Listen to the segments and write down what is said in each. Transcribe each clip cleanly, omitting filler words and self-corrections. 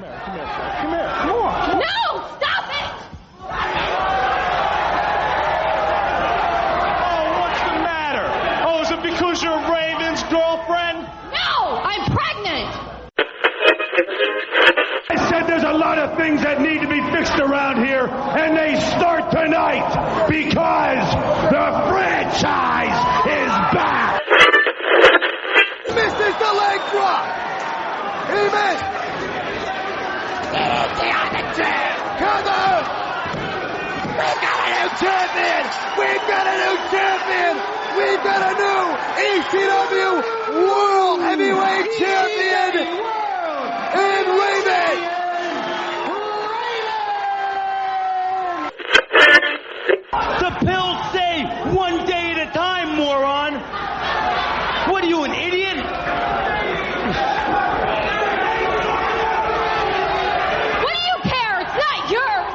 No! Stop it! Oh, what's the matter? Oh, is it because you're Raven's girlfriend? No! I'm pregnant! I said there's a lot of things that need to be fixed around here, and they start tonight because the franchise is back. Misses the leg drop. He missed. Easy on the chair. Cover. We've got a new champion. We've got a new champion. We've got a new ECW World Heavyweight Champion in Raven. The pills say one day at a time, moron. What are you, an idiot? What do you care? It's not yours!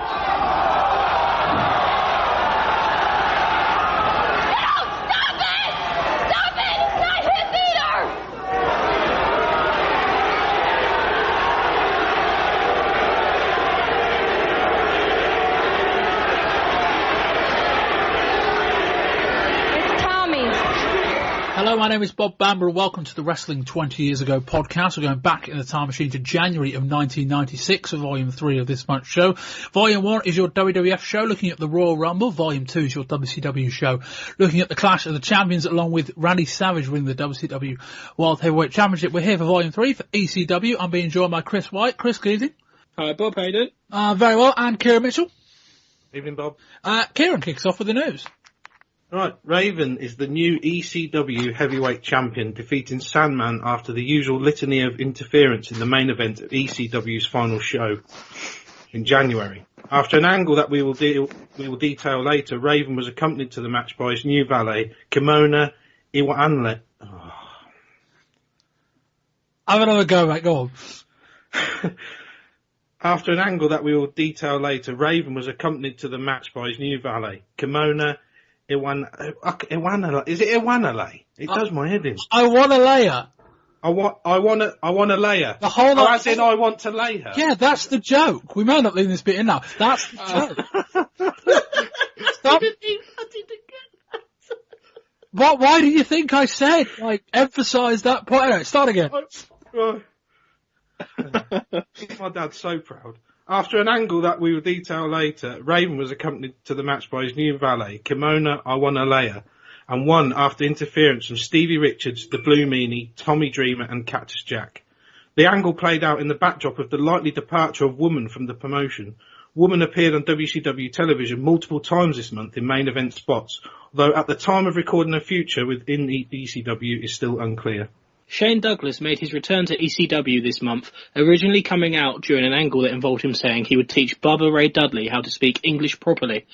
No! Stop it! Stop it! It's not his either! It's Tommy's. Hello, my name is Bob Bamber and welcome to the Wrestling 20 Years Ago podcast. We're going back in the time machine to January of 1996 for Volume 3 of this month's show. Volume 1 is your WWF show looking at the Royal Rumble. Volume 2 is your WCW show looking at the Clash of the Champions along with Randy Savage winning the WCW World Heavyweight Championship. We're here for Volume 3 for ECW. I'm being joined by Chris White. Chris, good evening. Hi Bob, how you doing? Very well. And Kieran Mitchell. Evening, Bob. Kieran kicks off with the news. Right, Raven is the new ECW heavyweight champion, defeating Sandman after the usual litany of interference in the main event of ECW's final show in January. After an angle that we will detail later, Raven was accompanied to the match by his new valet, Kimona Iwanle. Oh. Have another go, mate. Go on. After an angle that we will detail later, Raven was accompanied to the match by his new valet, Kimona Iwanle. Is it Iwanle? It does my head in. I want a layer. I want to lay her. The whole as in I want to lay her. Yeah, that's the joke. We might not leave this bit in now. That's the joke. Stop. What? Why do you think I said, emphasise that point? Anyway, start again. My dad's so proud. After an angle that we will detail later, Raven was accompanied to the match by his new valet, Kimona Iwanle, and won after interference from Stevie Richards, the Blue Meanie, Tommy Dreamer and Cactus Jack. The angle played out in the backdrop of the likely departure of Woman from the promotion. Woman appeared on WCW television multiple times this month in main event spots, although at the time of recording her future within the ECW is still unclear. Shane Douglas made his return to ECW this month, originally coming out during an angle that involved him saying he would teach Bubba Ray Dudley how to speak English properly.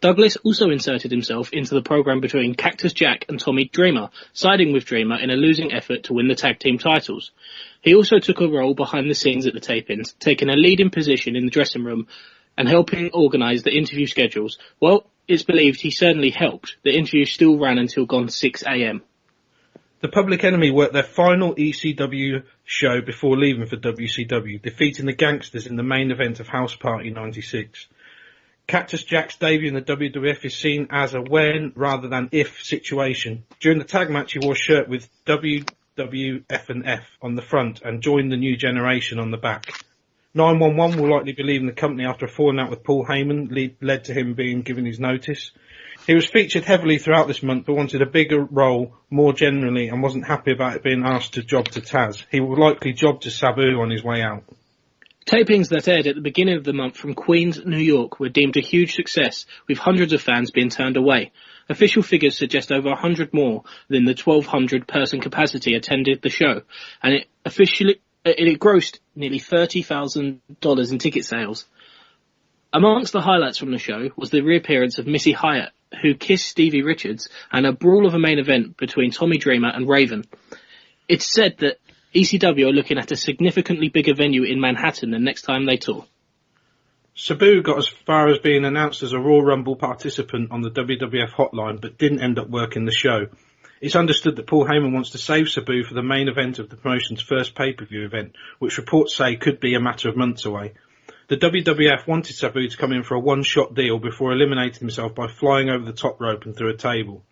Douglas also inserted himself into the program between Cactus Jack and Tommy Dreamer, siding with Dreamer in a losing effort to win the tag team titles. He also took a role behind the scenes at the tapings, taking a leading position in the dressing room and helping organise the interview schedules. Well, it's believed he certainly helped. The interview still ran until gone 6 a.m. The Public Enemy worked their final ECW show before leaving for WCW, defeating the Gangsters in the main event of House Party 96. Cactus Jack's debut in the WWF is seen as a when rather than if situation. During the tag match he wore a shirt with WWF and F on the front and joined the New Generation on the back. 911 will likely be leaving the company after a falling out with Paul Heyman led to him being given his notice. He was featured heavily throughout this month but wanted a bigger role more generally and wasn't happy about it being asked to job to Taz. He will likely job to Sabu on his way out. Tapings that aired at the beginning of the month from Queens, New York were deemed a huge success, with hundreds of fans being turned away. Official figures suggest over 100 more than the 1,200 person capacity attended the show, and it grossed nearly $30,000 in ticket sales. Amongst the highlights from the show was the reappearance of Missy Hyatt, who kissed Stevie Richards, and a brawl of a main event between Tommy Dreamer and Raven. It's said that ECW are looking at a significantly bigger venue in Manhattan the next time they tour. Sabu got as far as being announced as a Royal Rumble participant on the WWF hotline, but didn't end up working the show. It's understood that Paul Heyman wants to save Sabu for the main event of the promotion's first pay-per-view event, which reports say could be a matter of months away. The WWF wanted Sabu to come in for a one-shot deal before eliminating himself by flying over the top rope and through a table.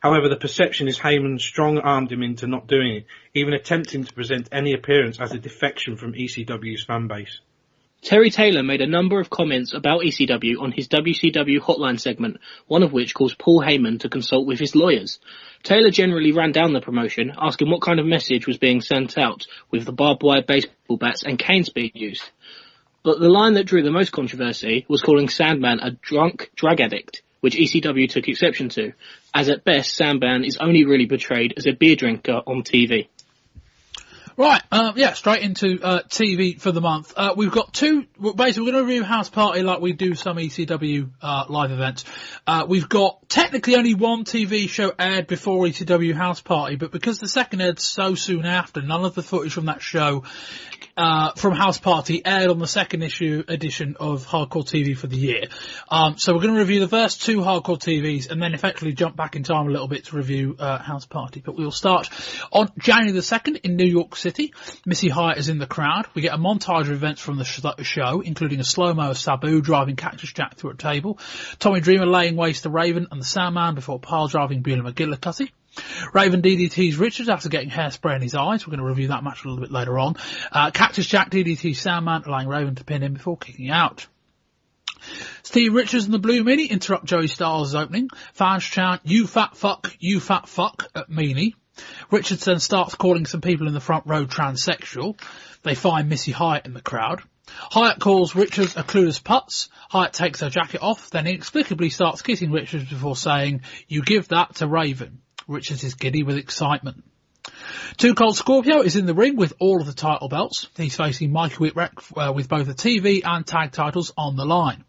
However, the perception is Heyman strong-armed him into not doing it, even attempting to present any appearance as a defection from ECW's fanbase. Terry Taylor made a number of comments about ECW on his WCW hotline segment, one of which caused Paul Heyman to consult with his lawyers. Taylor generally ran down the promotion, asking what kind of message was being sent out with the barbed wire baseball bats and canes being used. But the line that drew the most controversy was calling Sandman a drunk drug addict, which ECW took exception to, as at best Sandman is only really portrayed as a beer drinker on TV. Right, straight into TV for the month. We've got two, basically we're going to review House Party like we do some ECW live events. We've got technically only one TV show aired before ECW House Party, but because the second aired so soon after, none of the footage from that show from House Party aired on the second edition of Hardcore TV for the year. So we're going to review the first two Hardcore TVs and then effectively jump back in time a little bit to review House Party. But we'll start on January the 2nd in New York City. Missy Hyatt is in the crowd. We get a montage of events from the show, including a slow-mo of Sabu driving Cactus Jack through a table, Tommy Dreamer laying waste to Raven and the Sandman before pile-driving Beulah McGillicuddy. Raven DDTs Richards after getting hairspray in his eyes. We're going to review that match a little bit later on. Cactus Jack DDTs Sandman, allowing Raven to pin him before kicking out. Steve Richards and the Blue Meanie interrupt Joey Styles' opening. Fans chant, "You fat fuck," at Meanie. Richards then starts calling some people in the front row transsexual. They find Missy Hyatt in the crowd. Hyatt calls Richards a clueless putz. Hyatt takes her jacket off, then inexplicably starts kissing Richards before saying, "You give that to Raven." Richards is giddy with excitement. Too Cold Scorpio is in the ring with all of the title belts. He's facing Mikey Whipwreck with both the TV and tag titles on the line.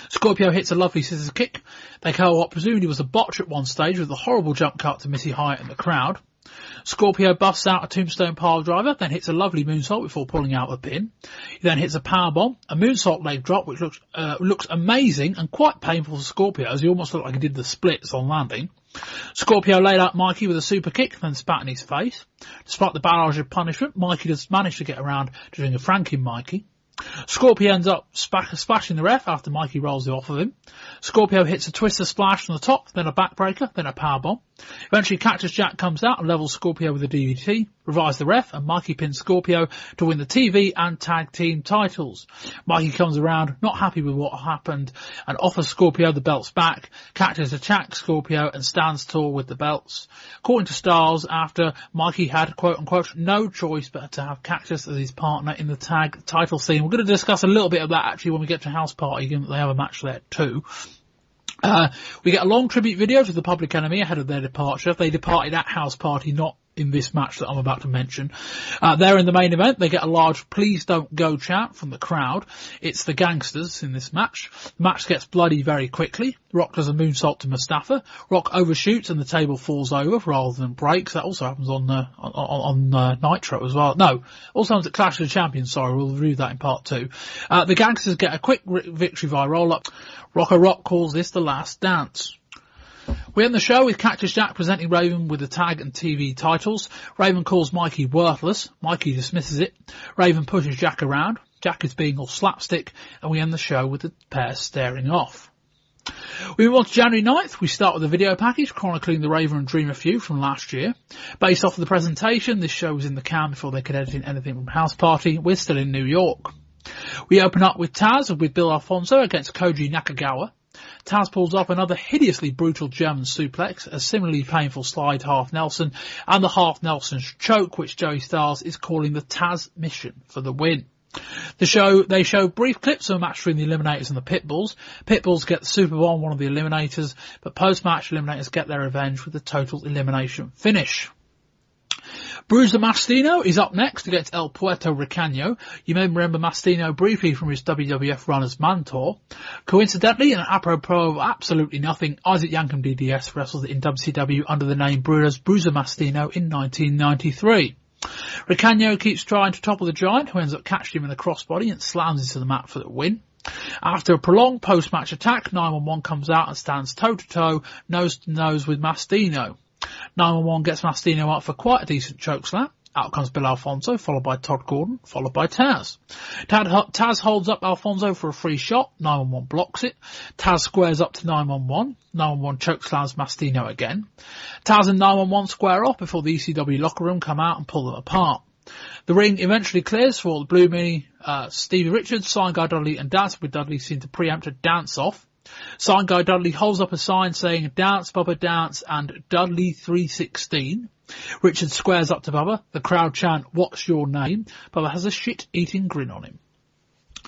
Scorpio hits a lovely scissors kick. They call what presumably was a botch at one stage with a horrible jump cut to Missy Hyatt in the crowd. Scorpio busts out a tombstone pile driver, then hits a lovely moonsault before pulling out a pin. He then hits a powerbomb, a moonsault leg drop, which looks amazing and quite painful for Scorpio, as he almost looked like he did the splits on landing. Scorpio laid out Mikey with a super kick, then spat in his face. Despite the barrage of punishment, Mikey does manage to get around to doing a Frankie Mikey. Scorpio ends up splashing the ref after Mikey rolls it off of him. Scorpio hits a twister splash from the top, then a backbreaker, then a powerbomb. Eventually Cactus Jack comes out and levels Scorpio with a DDT, revives the ref, and Mikey pins Scorpio to win the TV and tag team titles. Mikey comes around, not happy with what happened, and offers Scorpio the belts back. Cactus attacks Scorpio and stands tall with the belts. According to Styles, after Mikey had, quote-unquote, no choice but to have Cactus as his partner in the tag title scene. We're going to discuss a little bit of that actually when we get to House Party, given that they have a match there too. We get a long tribute video to the Public Enemy ahead of their departure. They departed at House Party, not in this match that I'm about to mention. They're in the main event. They get a large "please don't go" chant from the crowd. It's the Gangsters in this match. The match gets bloody very quickly. Rock does a moonsault to Mustafa. Rock overshoots and the table falls over rather than breaks. That also happens on Nitro as well. No, also happens at Clash of the Champions. Sorry, we'll review that in part 2. The Gangsters get a quick victory via roll-up. Rock calls this the last dance. We end the show with Cactus Jack presenting Raven with the tag and TV titles. Raven calls Mikey worthless. Mikey dismisses it. Raven pushes Jack around. Jack is being all slapstick, and we end the show with the pair staring off. We move on to January 9th. We start with a video package chronicling the Raven and Dreamer feud from last year. Based off of the presentation, this show was in the can before they could edit in anything from House Party. We're still in New York. We open up with Taz with Bill Alfonso against Koji Nakagawa. Taz pulls off another hideously brutal German suplex, a similarly painful slide half Nelson, and the half Nelson's choke, which Joey Styles is calling the Taz mission for the win. They show brief clips of a match between the Eliminators and the Pitbulls. Pitbulls get the Super Bomb, one of the Eliminators, but post-match Eliminators get their revenge with the total elimination finish. Bruiser Mastino is up next against El Puerto Ricano. You may remember Mastino briefly from his WWF run as Mantor. Coincidentally, and apropos of absolutely nothing, Isaac Yankem DDS wrestled in WCW under the name Bruiser Mastino in 1993. Ricano keeps trying to topple the Giant, who ends up catching him in a crossbody and slams into the mat for the win. After a prolonged post-match attack, 911 comes out and stands toe-to-toe, nose-to-nose with Mastino. 911 gets Mastino up for quite a decent chokeslam. Out comes Bill Alfonso, followed by Todd Gordon, followed by Taz. Taz holds up Alfonso for a free shot. 911 blocks it. Taz squares up to 911. 911 chokeslams Mastino again. Taz and 911 square off before the ECW locker room come out and pull them apart. The ring eventually clears for the Blue Meanie, Stevie Richards, Sign Guy Dudley and Dance with Dudley seem to preempt a dance-off. Sign Guy Dudley holds up a sign saying Dance, Bubba, Dance and Dudley 316. Richard squares up to Bubba. The crowd chant, "What's your name?" Bubba has a shit-eating grin on him.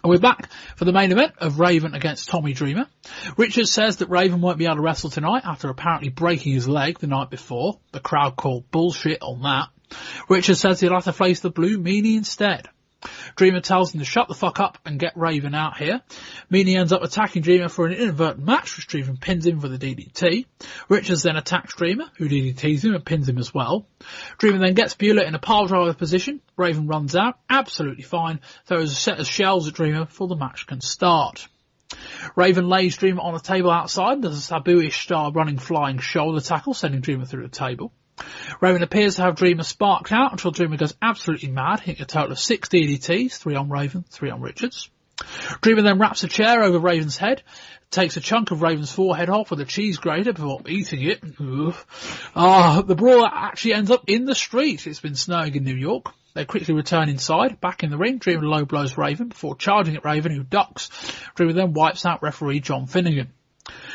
And we're back for the main event of Raven against Tommy Dreamer. Richard says that Raven won't be able to wrestle tonight after apparently breaking his leg the night before. The crowd call bullshit on that. Richard says he'll have to face the Blue Meanie instead. Dreamer tells him to shut the fuck up and get Raven out here. Meanie ends up attacking Dreamer for an inadvertent match, which Dreamer pins him for the DDT. Richards then attacks Dreamer, who DDTs him and pins him as well. Dreamer then gets Beulah in a pile driver position. Raven runs out, absolutely fine, throws a set of shells at Dreamer before the match can start. Raven lays Dreamer on a table outside and does a Sabu-ish style running flying shoulder tackle, sending Dreamer through the table. Raven appears to have Dreamer sparked out until Dreamer goes absolutely mad, hitting a total of 6 DDTs, 3 on Raven, 3 on Richards. Dreamer then wraps a chair over Raven's head, takes a chunk of Raven's forehead off with a cheese grater before eating it. The brawl actually ends up in the street. It's been snowing in New York. They quickly return inside, back in the ring. Dreamer low blows Raven before charging at Raven, who ducks. Dreamer then wipes out referee John Finnegan.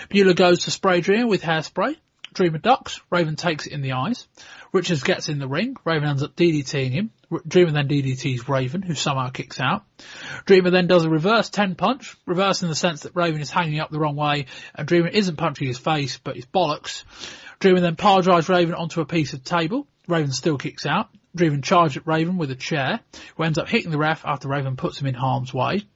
Beulah goes to spray Dreamer with hairspray. Dreamer ducks. Raven takes it in the eyes. Richards gets in the ring. Raven ends up DDTing him. Dreamer then DDTs Raven, who somehow kicks out. Dreamer then does a reverse 10 punch, reverse in the sense that Raven is hanging up the wrong way, and Dreamer isn't punching his face, but his bollocks. Dreamer then power drives Raven onto a piece of table. Raven still kicks out. Dreamer charges at Raven with a chair, who ends up hitting the ref after Raven puts him in harm's way.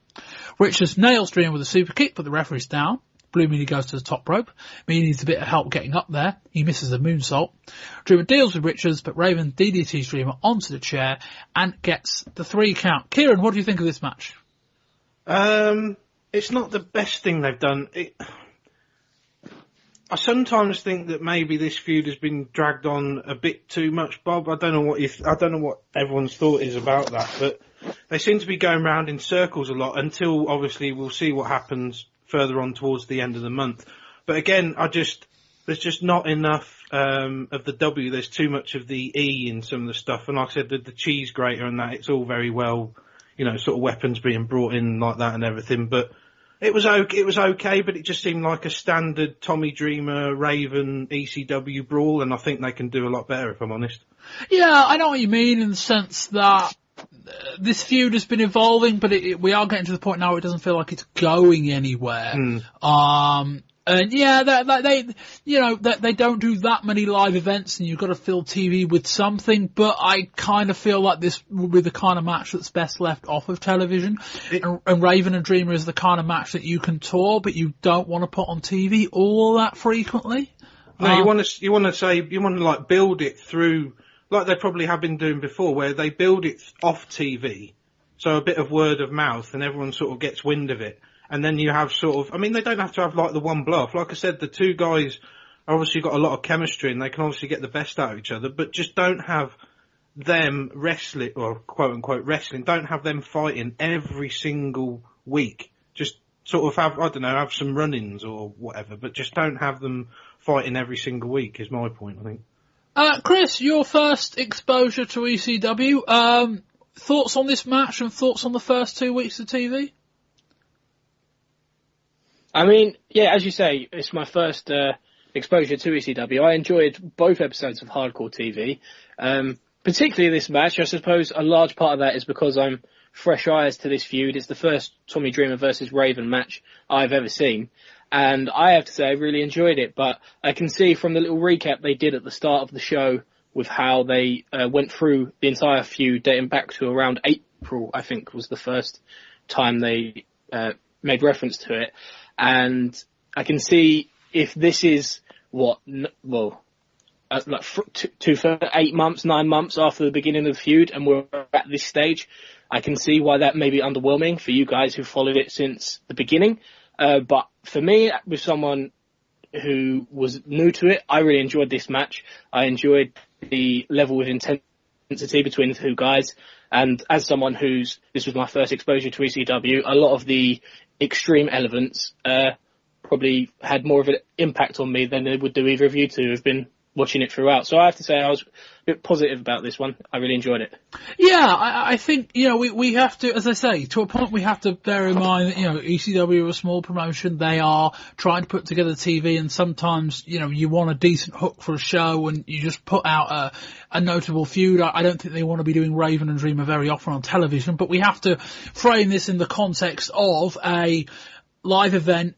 Richards nails Dreamer with a super kick, but the referee's down. Blue Meanie goes to the top rope. Meanie needs a bit of help getting up there. He misses the moonsault. Dreamer deals with Richards, but Raven DDTs Dreamer onto the chair and gets the 3 count. Kieran, what do you think of this match? It's not the best thing they've done. I sometimes think that maybe this feud has been dragged on a bit too much, Bob. I don't know what everyone's thought is about that, but they seem to be going round in circles a lot until obviously we'll see what happens further on towards the end of the month. But again, there's just not enough of the W. There's too much of the E in some of the stuff. And like I said, the cheese grater and that, it's all very well, sort of weapons being brought in like that and everything. But it was okay, but it just seemed like a standard Tommy Dreamer, Raven, ECW brawl. And I think they can do a lot better, if I'm honest. Yeah, I know what you mean in the sense that this feud has been evolving, but we are getting to the point now where it doesn't feel like it's going anywhere. And yeah, they don't do that many live events, and you've got to fill TV with something. But I kind of feel like this will be the kind of match that's best left off of television. And Raven and Dreamer is the kind of match that you can tour, but you don't want to put on TV all that frequently. No, you want to build it through, like they probably have been doing before, where they build it off TV, so a bit of word of mouth, and everyone sort of gets wind of it. And then you have they don't have to have like the one blow off. Like I said, the two guys obviously got a lot of chemistry and they can obviously get the best out of each other, but just don't have them wrestling, or quote unquote wrestling, don't have them fighting every single week. Just sort of have some run-ins or whatever, but just don't have them fighting every single week is my point, I think. Chris, your first exposure to ECW, thoughts on this match and thoughts on the first 2 weeks of TV? I mean, yeah, as you say, it's my first exposure to ECW. I enjoyed both episodes of Hardcore TV, particularly this match. I suppose a large part of that is because I'm fresh eyes to this feud. It's the first Tommy Dreamer versus Raven match I've ever seen, and I have to say I really enjoyed it. But I can see from the little recap they did at the start of the show with how they went through the entire feud dating back to around April, I think was the first time they made reference to it. And I can see if this is 8 months, 9 months after the beginning of the feud, and we're at this stage, I can see why that may be underwhelming for you guys who followed it since the beginning. But for me, with someone who was new to it, I really enjoyed this match. I enjoyed the level of intensity between the two guys. And as someone this was my first exposure to ECW, a lot of the extreme elements probably had more of an impact on me than they would do either of you two who have been watching it throughout. So I have to say I was a bit positive about this one. I really enjoyed it. Yeah, I think, we have to, as I say, to a point we have to bear in mind that, ECW are a small promotion. They are trying to put together TV, and sometimes, you want a decent hook for a show and you just put out a notable feud. I don't think they want to be doing Raven and Dreamer very often on television, but we have to frame this in the context of a live event,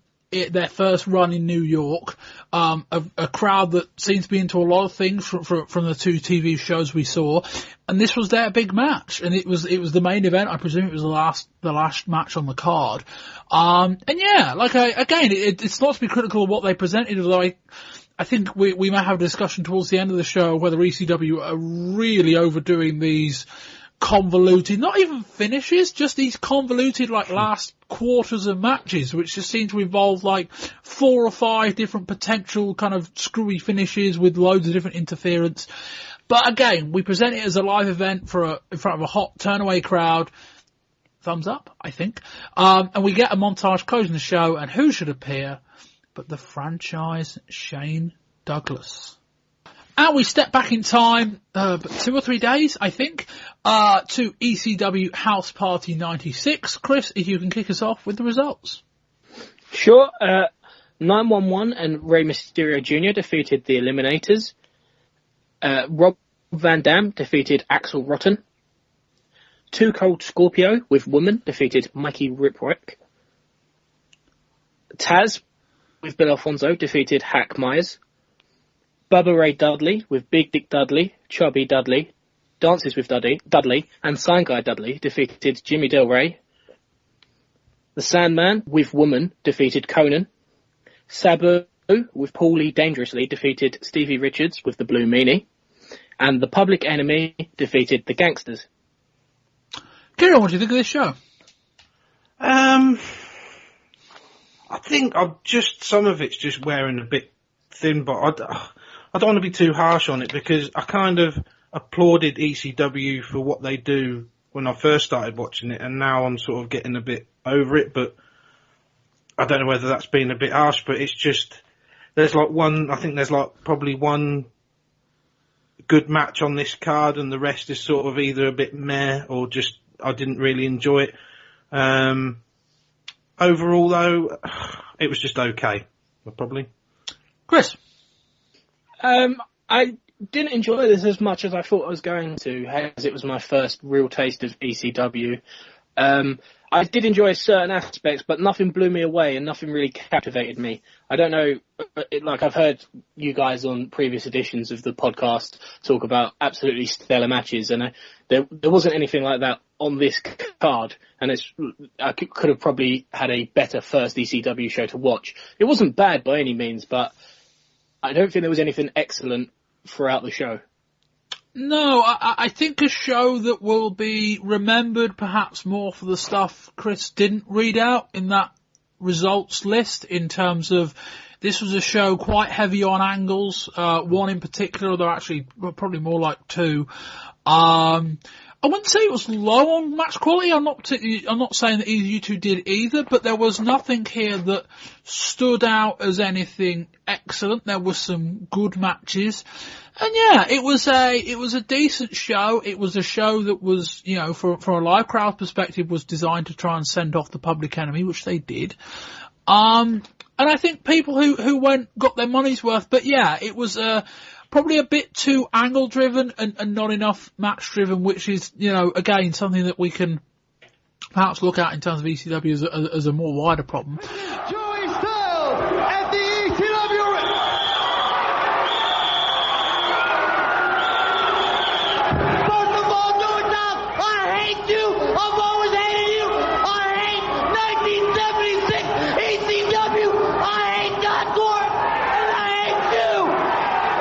their first run in New York, a crowd that seems to be into a lot of things from the two TV shows we saw, and this was their big match, and it was the main event. I presume it was the last match on the card. And yeah, it's not to be critical of what they presented, although I think we may have a discussion towards the end of the show whether ECW are really overdoing these convoluted, not even finishes, just these convoluted last quarters of matches, which just seem to involve 4 or 5 different potential kind of screwy finishes with loads of different interference. But again, we present it as a live event in front of a hot turnaway crowd. Thumbs up, I think. And we get a montage closing the show, and who should appear but the franchise Shane Douglas. And we step back in time, 2 or 3 days, I think, to ECW House Party 96. Chris, if you can kick us off with the results. Sure. 911 and Rey Mysterio Jr. defeated the Eliminators. Rob Van Dam defeated Axel Rotten. Too Cold Scorpio with Woman defeated Mikey Ripwreck. Taz with Bill Alfonso defeated Hack Myers. Bubba Ray Dudley with Big Dick Dudley, Chubby Dudley, Dances with Dudley, and Sign Guy Dudley defeated Jimmy Del Rey. The Sandman with Woman defeated Conan. Sabu with Paulie Dangerously defeated Stevie Richards with the Blue Meanie. And the Public Enemy defeated the Gangsters. Kieran, what do you think of this show? I think some of it's just wearing a bit thin, but I don't want to be too harsh on it because I kind of applauded ECW for what they do when I first started watching it, and now I'm sort of getting a bit over it, but I don't know whether that's been a bit harsh, but it's just, there's probably one good match on this card and the rest is sort of either a bit meh or just, I didn't really enjoy it. Overall though, it was just okay, probably. Chris? I didn't enjoy this as much as I thought I was going to, as it was my first real taste of ECW. I did enjoy certain aspects, but nothing blew me away and nothing really captivated me. I don't know, I've heard you guys on previous editions of the podcast talk about absolutely stellar matches, and there wasn't anything like that on this card, and I could have probably had a better first ECW show to watch. It wasn't bad by any means, but I don't think there was anything excellent throughout the show. No, I think a show that will be remembered perhaps more for the stuff Chris didn't read out in that results list, in terms of this was a show quite heavy on angles, one in particular, though actually probably more like 2. I wouldn't say it was low on match quality. I'm not saying that either you two did either, but there was nothing here that stood out as anything excellent. There were some good matches. And yeah, it was a decent show. It was a show that was, from a live crowd perspective, was designed to try and send off the Public Enemy, which they did. And I think people who went got their money's worth. But yeah, it was probably a bit too angle driven and not enough match driven, which is, again, something that we can perhaps look at in terms of ECW as a more wider problem. Joey Styles at the ECW. First of all, Joey Styles, I hate you. I've always hated you. I hate 1976 ECW. I hate John Gore, and I hate you.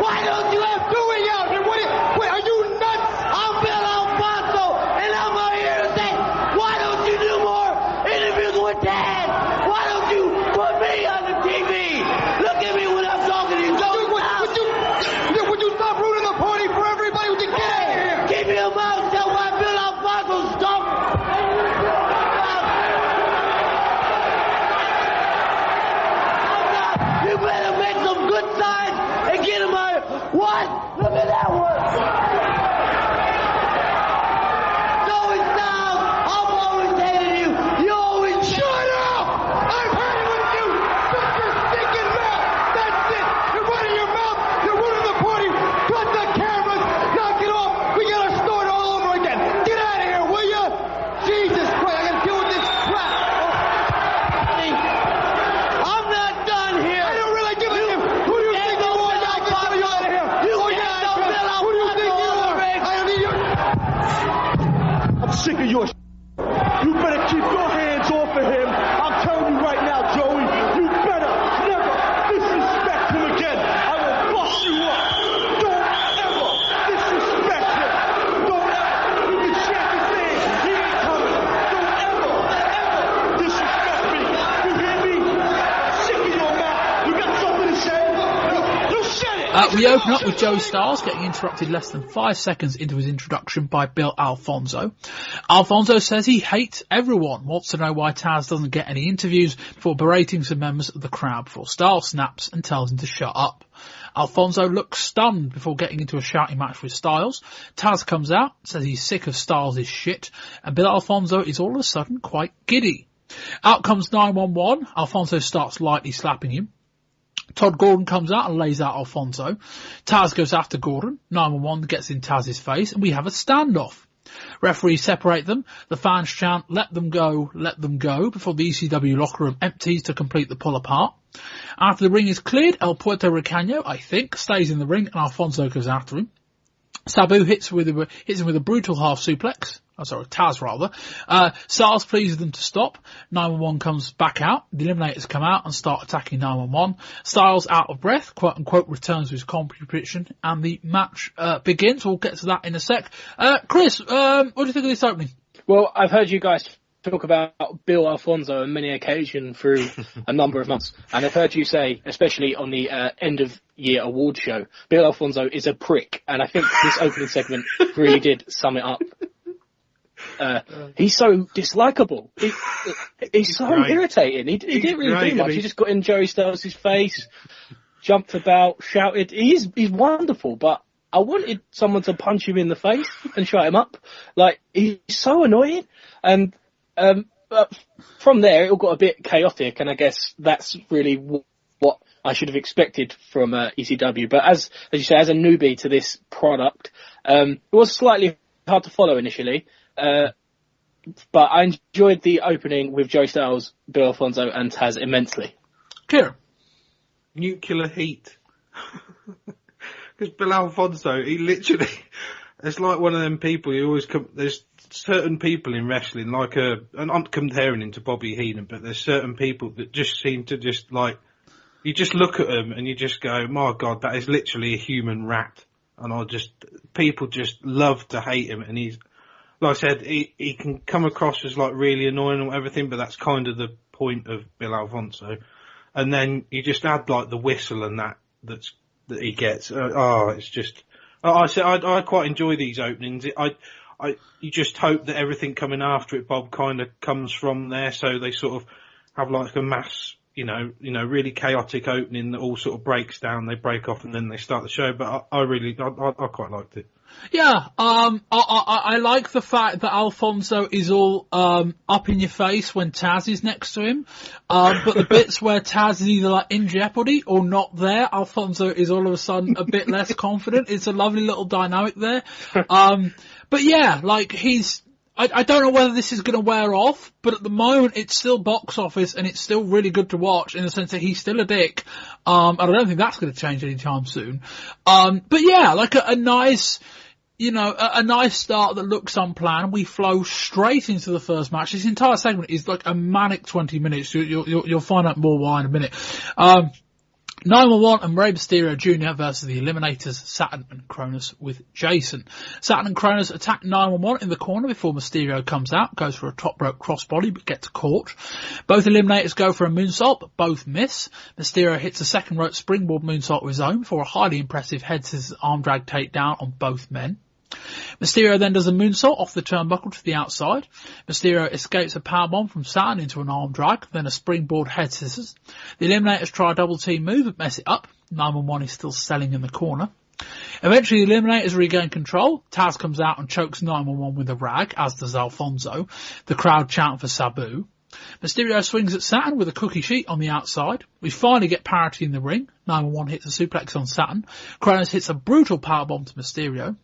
Why don't you have two ring out here? Wait, are you nuts? I'm Bill Alfonso, and I'm out here to say, why don't you do more interviews with Dad? Why don't you put me on the TV? Look at me when We open up with Joey Styles getting interrupted less than 5 seconds into his introduction by Bill Alfonso. Alfonso says he hates everyone, wants to know why Taz doesn't get any interviews, before berating some members of the crowd before Styles snaps and tells him to shut up. Alfonso looks stunned before getting into a shouting match with Styles. Taz comes out, says he's sick of Styles' shit, and Bill Alfonso is all of a sudden quite giddy. Out comes 911. Alfonso starts lightly slapping him. Todd Gordon comes out and lays out Alfonso. Taz goes after Gordon. 911 gets in Taz's face, and we have a standoff. Referees separate them. The fans chant, let them go, before the ECW locker room empties to complete the pull apart. After the ring is cleared, El Puerto Ricano, I think, stays in the ring, and Alfonso goes after him. Sabu hits him with a brutal half suplex. Oh, sorry, Taz rather. Styles pleases them to stop. 911 comes back out. The Eliminators come out and start attacking 911. Styles, out of breath, quote unquote, returns to his competition, and the match begins. We'll get to that in a sec. Chris, what do you think of this opening? Well, I've heard you guys talk about Bill Alfonso on many occasions through a number of months, and I've heard you say, especially on the end of year award show, Bill Alfonso is a prick, and I think this opening segment really did sum it up. He's so dislikable. He's so irritating. He didn't really do much. He just got in Joey Styles' face, jumped about, shouted. He's wonderful, but I wanted someone to punch him in the face and shut him up. Like, he's so annoying. And from there, it all got a bit chaotic, and I guess that's really what I should have expected from ECW. But as you say, as a newbie to this product, it was slightly hard to follow initially. But I enjoyed the opening with Joey Styles, Bill Alfonso, and Taz immensely. Kieran? Nuclear heat. Because Bill Alfonso, he literally, it's like one of them people you always there's certain people in wrestling, like and I'm comparing him to Bobby Heenan, but there's certain people that just seem to just like, you just look at them and you just go, my God, that is literally a human rat. And people just love to hate him, and he's, like I said, he can come across as like really annoying and everything, but that's kind of the point of Bill Alfonso. And then you just add like the whistle and that he gets. It's just, I quite enjoy these openings. You just hope that everything coming after it, Bob, kind of comes from there. So they sort of have like a mass, really chaotic opening that all sort of breaks down. They break off and then they start the show. But I quite liked it. Yeah, I like the fact that Alfonso is all up in your face when Taz is next to him, but the bits where Taz is either like in jeopardy or not there, Alfonso is all of a sudden a bit less confident. It's a lovely little dynamic there. But yeah, like I don't know whether this is going to wear off, but at the moment it's still box office and it's still really good to watch in the sense that he's still a dick. And I don't think that's going to change anytime soon. But yeah, like a nice, a nice start that looks unplanned. We flow straight into the first match. This entire segment is like a manic 20 minutes. You'll find out more why in a minute. 911 and Rey Mysterio Jr. versus the Eliminators, Saturn and Cronus with Jason. Saturn and Cronus attack 911 in the corner before Mysterio comes out, goes for a top rope crossbody but gets caught. Both Eliminators go for a moonsault but both miss. Mysterio hits a second rope springboard moonsault of his own for a highly impressive head scissors arm drag takedown on both men. Mysterio then does a moonsault off the turnbuckle to the outside. Mysterio escapes a powerbomb from Saturn into an arm drag, then a springboard head scissors. The Eliminators try a double team move but mess it up. 911 is still selling in the corner. Eventually the Eliminators regain control. Taz comes out and chokes 911 with a rag, as does Alfonso. The crowd chant for Sabu. Mysterio swings at Saturn with a cookie sheet on the outside. We finally get parity in the ring. 911 hits a suplex on Saturn. Cronus hits a brutal powerbomb to Mysterio.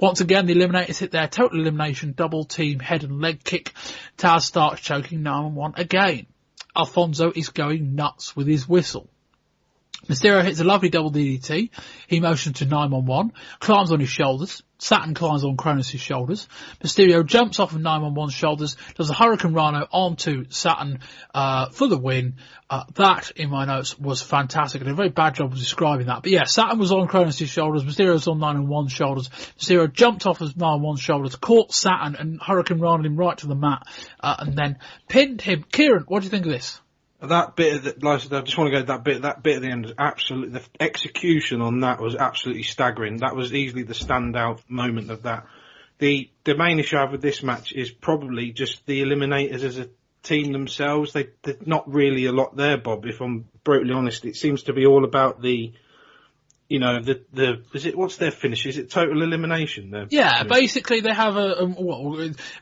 Once again, the Eliminators hit their total elimination double team head and leg kick. Taz starts choking 911 again. Alfonso is going nuts with his whistle. Mysterio hits a lovely double DDT. He motions to 911, climbs on his shoulders. Saturn climbs on Cronus' shoulders. Mysterio jumps off of 911's shoulders, does a Hurricane Rhino onto Saturn for the win. That, in my notes, was fantastic. I did a very bad job of describing that. But yeah, Saturn was on Cronus' shoulders, Mysterio was on 911's shoulders. Mysterio jumped off of 911's shoulders, caught Saturn and Hurricane Rhino'd him right to the mat, and then pinned him. Kieran, what do you think of this? That bit of the, like I said, I just want to go to that bit at the end. Absolutely, the execution on that was absolutely staggering. That was easily the standout moment of that. The main issue I have with this match is probably just the Eliminators as a team themselves. There's not really a lot there, Bob. If I'm brutally honest, it seems to be all about the. What's their finish? Is it total elimination? Yeah, basically they have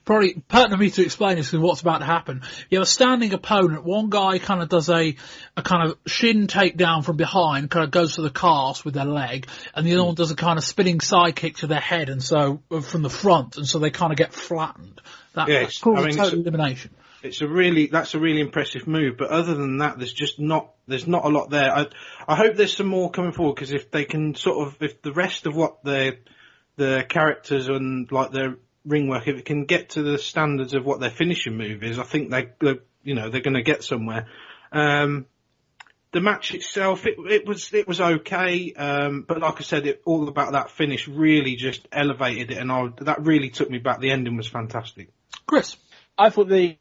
probably pertinent of me to explain this because what's about to happen. You have a standing opponent. One guy kind of does a kind of shin takedown from behind, kind of goes for the cast with their leg, and the other one does a kind of spinning side kick to their head, and so from the front, and so they kind of get flattened. That's called total elimination. That's a really impressive move, but other than that, there's not a lot there. I hope there's some more coming forward, because if they can if the rest of what the characters and like their ring work, if it can get to the standards of what their finishing move is, I think they're going to get somewhere. The match itself, it was okay, but like I said, all about that finish really just elevated it, and that really took me back. The ending was fantastic. Chris, I thought the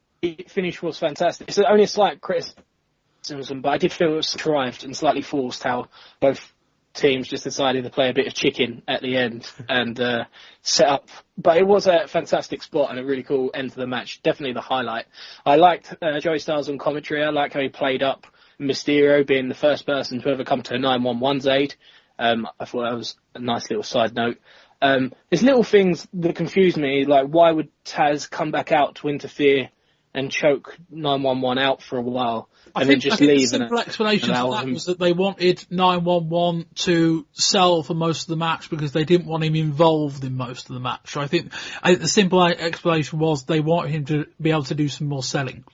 finish was fantastic. It's only a slight criticism, but I did feel it was contrived and slightly forced how both teams just decided to play a bit of chicken at the end and set up. But it was a fantastic spot and a really cool end to the match. Definitely the highlight. I liked Joey Styles on commentary. I like how he played up Mysterio being the first person to ever come to a 911's aid. I thought that was a nice little side note. There's little things that confuse me, like why would Taz come back out to interfere and choke 911 out for a while and then just leave? The simple explanation for that was that they wanted 911 to sell for most of the match because they didn't want him involved in most of the match. So I think the simple explanation was they wanted him to be able to do some more selling.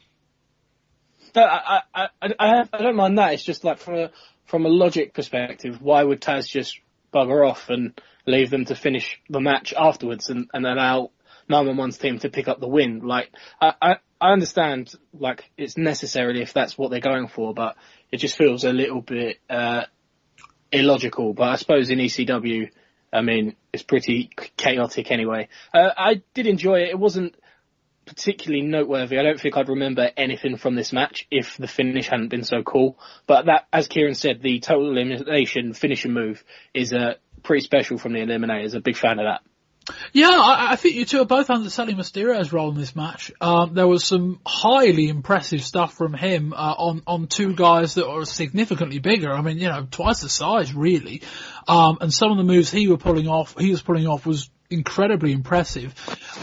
I don't mind that. It's just like from a logic perspective, why would Taz just bugger off and leave them to finish the match afterwards and allow 911's team to pick up the win? Like, I understand, like, it's necessarily if that's what they're going for, but it just feels a little bit illogical. But I suppose in ECW, I mean, it's pretty chaotic anyway. I did enjoy it. It wasn't particularly noteworthy. I don't think I'd remember anything from this match if the finish hadn't been so cool. But that, as Kieran said, the total elimination finishing move is pretty special from the Eliminators. A big fan of that. Yeah, I think you two are both underselling Mysterio's role in this match. There was some highly impressive stuff from him on two guys that are significantly bigger. I mean, twice the size, really. And some of the moves he was pulling off was incredibly impressive.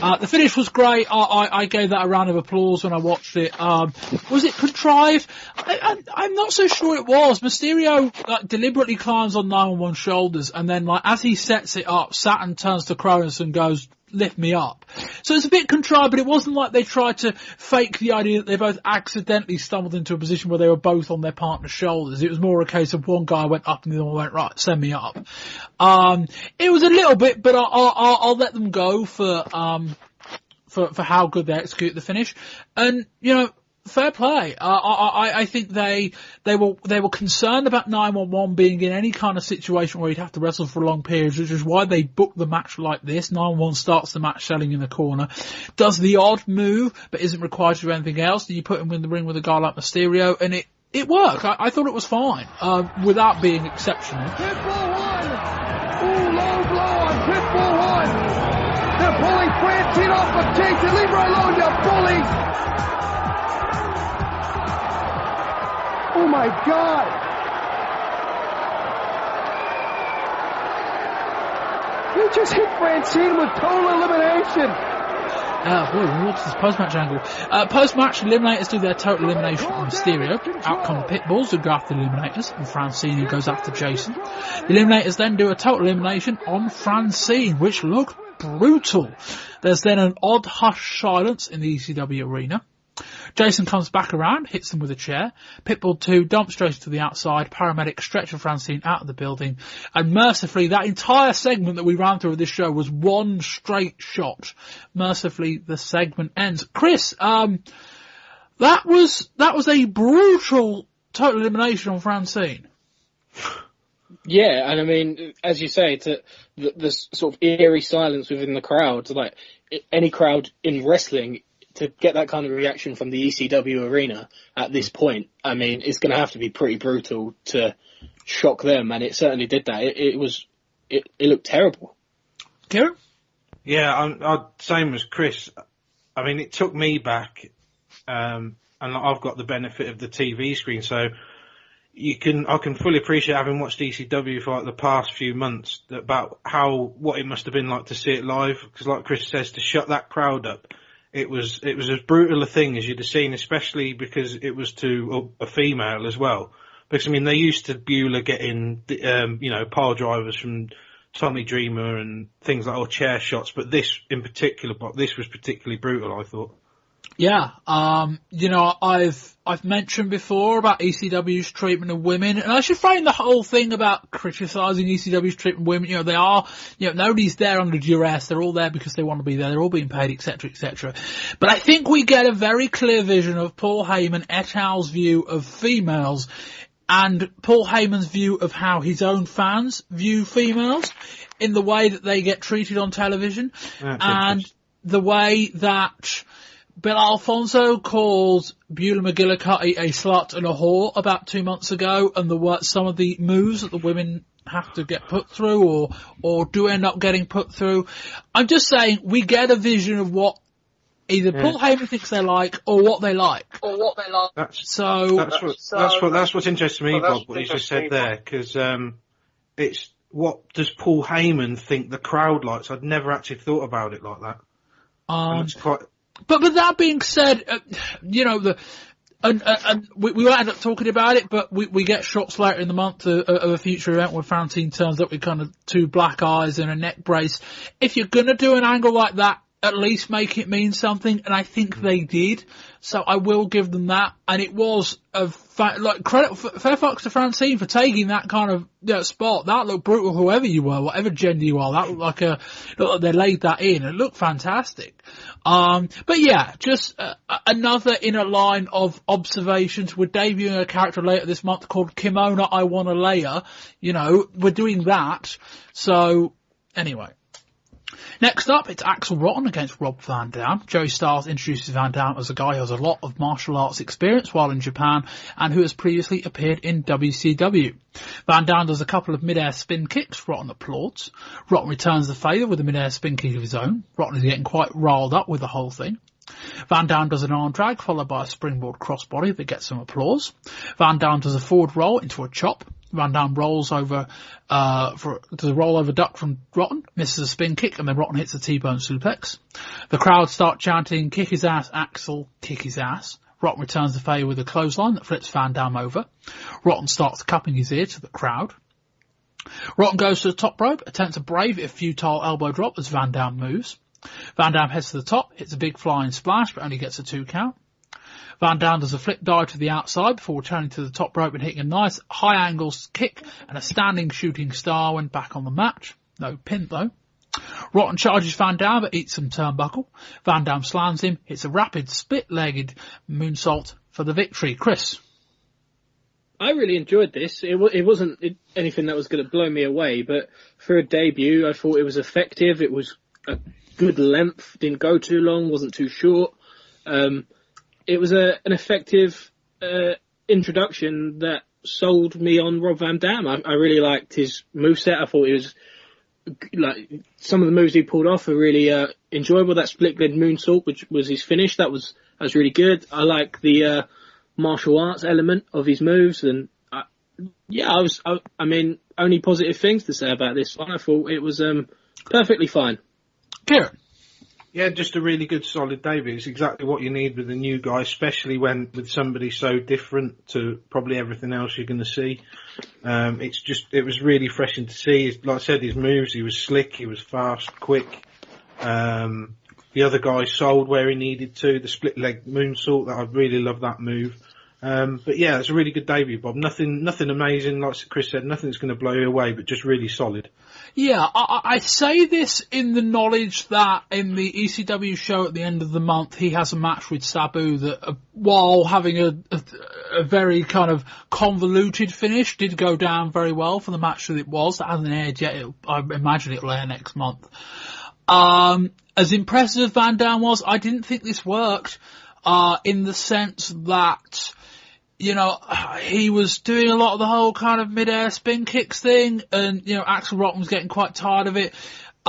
The finish was great. I gave that a round of applause when I watched it. Was it contrived? I'm not so sure it was. Mysterio deliberately climbs on 911's shoulders, and then as he sets it up, Saturn turns to Cronus and goes, "Lift me up." So it's a bit contrived, but it wasn't like they tried to fake the idea that they both accidentally stumbled into a position where they were both on their partner's shoulders. It was more a case of one guy went up and the other one went, "Right, send me up." It was a little bit, but I'll let them go for how good they execute the finish. And, fair play. I think they were concerned about 911 being in any kind of situation where he'd have to wrestle for long periods, which is why they booked the match like this. 911 starts the match selling in the corner, does the odd move, but isn't required to do anything else. Then you put him in the ring with a guy like Mysterio, and it worked. I thought it was fine, without being exceptional. Pitbull 1! Ooh, low blow on Pitbull 1! They're pulling Francine off of Jason. Leave her alone, you bully! Oh my God! He just hit Francine with total elimination! What's this post-match angle? Post-match, Eliminators do their total elimination on Mysterio. Out come Pitbulls, who go after the Eliminators, and Francine, who goes after Jason. The Eliminators then do a total elimination on Francine, which looked brutal. There's then an odd hush silence in the ECW arena. Jason comes back around, hits them with a chair. Pitbull 2 dumps Jason to the outside. Paramedics stretch Francine out of the building. And mercifully, that entire segment that we ran through of this show was one straight shot. Mercifully, the segment ends. Chris, that was a brutal total elimination on Francine. Yeah, and I mean, as you say, the sort of eerie silence within the crowd. Like any crowd in wrestling, to get that kind of reaction from the ECW arena at this point, I mean, it's going to have to be pretty brutal to shock them, and it certainly did that. It looked terrible. Kieran? Yeah, I'm same as Chris. I mean, it took me back, and I've got the benefit of the TV screen, so I can fully appreciate, having watched ECW for like the past few months, about what it must have been like to see it live. Because, like Chris says, to shut that crowd up, it was as brutal a thing as you'd have seen, especially because it was to a female as well. Because I mean, they used to Beulah getting pile drivers from Tommy Dreamer and things like, or chair shots, but this in particular, this was particularly brutal, I thought. Yeah, I've mentioned before about ECW's treatment of women, and I should frame the whole thing about criticising ECW's treatment of women. They are, nobody's there under duress. They're all there because they want to be there. They're all being paid, etc., etc. But I think we get a very clear vision of Paul Heyman et al.'s view of females, and Paul Heyman's view of how his own fans view females in the way that they get treated on television, and the way that Bill Alfonso called Beulah McGillicuddy a slut and a whore about 2 months ago, and some of the moves that the women have to get put through or do end up getting put through. I'm just saying, we get a vision of what either Paul Heyman thinks they like or what they like. That's what's interesting to me, Bob, what you just said there, because it's what does Paul Heyman think the crowd likes? I'd never actually thought about it like that. It's quite... But that being said, we won't end up talking about it, but we get shots later in the month of a future event where Francine turns up with kind of two black eyes and a neck brace. If you're going to do an angle like that, at least make it mean something, and I think they did. So I will give them that, and it was credit fair fucks to Francine for taking that kind of spot. That looked brutal, whoever you were, whatever gender you are. That looked like they laid that in. It looked fantastic. But yeah, just another in a line of observations. We're debuting a character later this month called Kimona I Wanna Layer. We're doing that. So anyway. Next up, it's Axel Rotten against Rob Van Dam. Joey Styles introduces Van Dam as a guy who has a lot of martial arts experience while in Japan and who has previously appeared in WCW. Van Dam does a couple of mid-air spin kicks. Rotten applauds. Rotten returns the favour with a mid-air spin kick of his own. Rotten is getting quite riled up with the whole thing. Van Dam does an arm drag followed by a springboard crossbody that gets some applause. Van Dam does a forward roll into a chop. Van Dam rolls over, does a rollover duck from Rotten, misses a spin kick, and then Rotten hits a T-bone suplex. The crowd start chanting, kick his ass, Axel, kick his ass. Rotten returns the favour with a clothesline that flips Van Dam over. Rotten starts cupping his ear to the crowd. Rotten goes to the top rope, attempts a brave if futile elbow drop as Van Dam moves. Van Dam heads to the top, hits a big flying splash, but only gets a 2 count. Van Dam does a flip dive to the outside before returning to the top rope and hitting a nice high angle kick and a standing shooting star when back on the match. No pin though. Rotten charges Van Dam but eats some turnbuckle. Van Dam slams him, hits a rapid split-legged moonsault for the victory. Chris? I really enjoyed this. It wasn't anything that was going to blow me away, but for a debut, I thought it was effective. It was a good length, didn't go too long, wasn't too short. It was an effective introduction that sold me on Rob Van Dam. I really liked his moveset. I thought it was some of the moves he pulled off are really enjoyable. That split-legged moonsault, which was his finish, that was really good. I like the martial arts element of his moves, and I mean, only positive things to say about this one. I thought it was perfectly fine. Kieran? Yeah, just a really good, solid debut. It's exactly what you need with a new guy, especially with somebody so different to probably everything else you're going to see. It was really refreshing to see. Like I said, his moves, he was slick, he was fast, quick. The other guy sold where he needed to. The split leg moonsault, I really love that move. But yeah, it's a really good debut, Bob. Nothing amazing, like Chris said, nothing's going to blow you away, but just really solid. Yeah, I say this in the knowledge that in the ECW show at the end of the month, he has a match with Sabu that, while having a very kind of convoluted finish, did go down very well for the match that it was. That hasn't aired yet. I imagine it'll air next month. And as impressive as Van Dam was, I didn't think this worked, in the sense that, you know, he was doing a lot of the whole kind of mid-air spin kicks thing, and, you know, Axel Rotten was getting quite tired of it.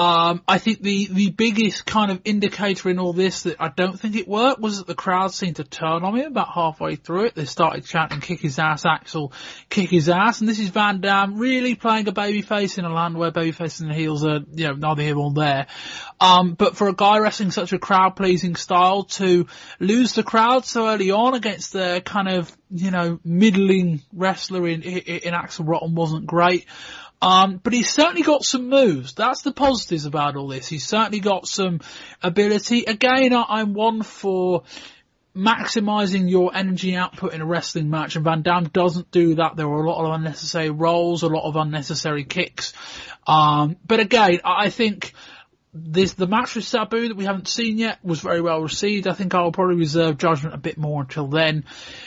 I think the biggest kind of indicator in all this that I don't think it worked was that the crowd seemed to turn on him about halfway through it. They started chanting, kick his ass, Axel, kick his ass. And this is Van Dam really playing a babyface in a land where babyfaces and heels are, you know, neither here nor there. But for a guy wrestling such a crowd-pleasing style to lose the crowd so early on against the kind of, you know, middling wrestler in Axel Rotten wasn't great. But he's certainly got some moves. That's the positives about all this. He's certainly got some ability. Again, I'm one for maximising your energy output in a wrestling match, and Van Dam doesn't do that. There were a lot of unnecessary rolls, a lot of unnecessary kicks. But again, I think the match with Sabu that we haven't seen yet was very well received. I think I'll probably reserve judgment a bit more until then.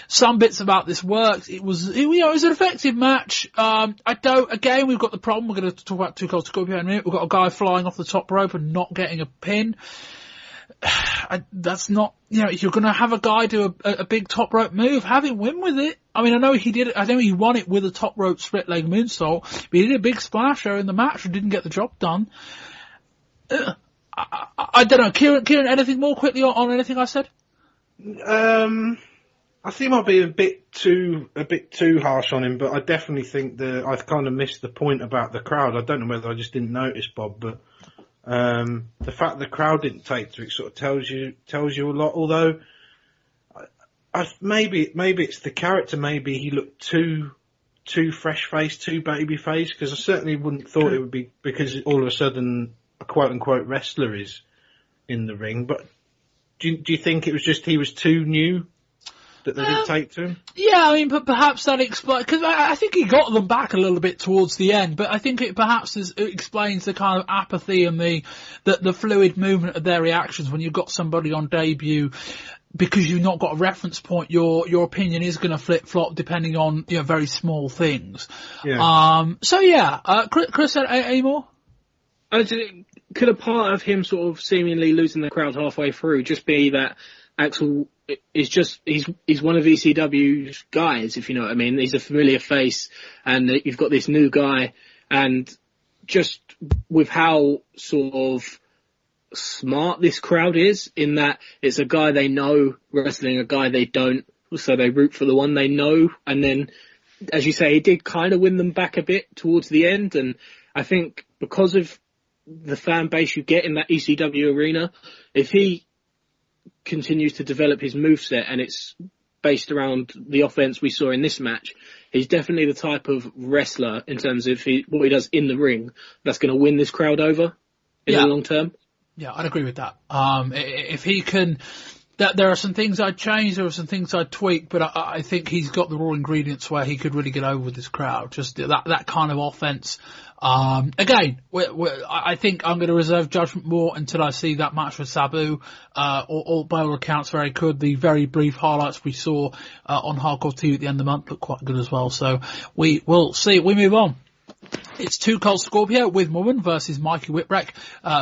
Some bits about this worked. It was an effective match. Again, we've got the problem. We're going to talk about Too Cold Scorpio in a minute. We've got a guy flying off the top rope and not getting a pin. That's not, you know, if you're going to have a guy do a big top rope move, have him win with it. I mean, I know he won it with a top rope split leg moonsault, but he did a big splash in the match and didn't get the job done. I don't know. Kieran, anything more quickly on anything I said? I think I might be a bit too harsh on him, but I definitely think that I kind of missed the point about the crowd. I don't know whether I just didn't notice, Bob, but the fact the crowd didn't take to it sort of tells you a lot. Although maybe it's the character. Maybe he looked too fresh faced, too baby faced. Because I certainly wouldn't thought it would be because all of a sudden a quote unquote wrestler is in the ring. But do you think it was just he was too new that they didn't take to him? Yeah, I mean, but perhaps that explains, because I think he got them back a little bit towards the end, but I think it perhaps it explains the kind of apathy and the fluid movement of their reactions when you've got somebody on debut. Because you've not got a reference point, your opinion is going to flip-flop depending on, you know, very small things. Yeah. Chris, any more? Could a part of him sort of seemingly losing the crowd halfway through just be that Axel is just, he's one of ECW's guys, if you know what I mean? He's a familiar face, and you've got this new guy, and just with how sort of smart this crowd is, in that it's a guy they know wrestling a guy they don't, so they root for the one they know, and then, as you say, he did kind of win them back a bit towards the end, and I think because of the fan base you get in that ECW arena, if he continues to develop his moveset and it's based around the offense we saw in this match, he's definitely the type of wrestler in terms of what he does in the ring that's going to win this crowd over in the long term. Yeah, I'd agree with that. If he can, there are some things I'd change, there are some things I'd tweak, but I think he's got the raw ingredients where he could really get over with this crowd. Just that kind of offense. Again, I think I'm going to reserve judgment more until I see that match with Sabu. All by all accounts, very good. The very brief highlights we saw on Hardcore TV at the end of the month look quite good as well. So we will see. We move on. It's Too Cold Scorpio with Woman versus Mikey Whipwreck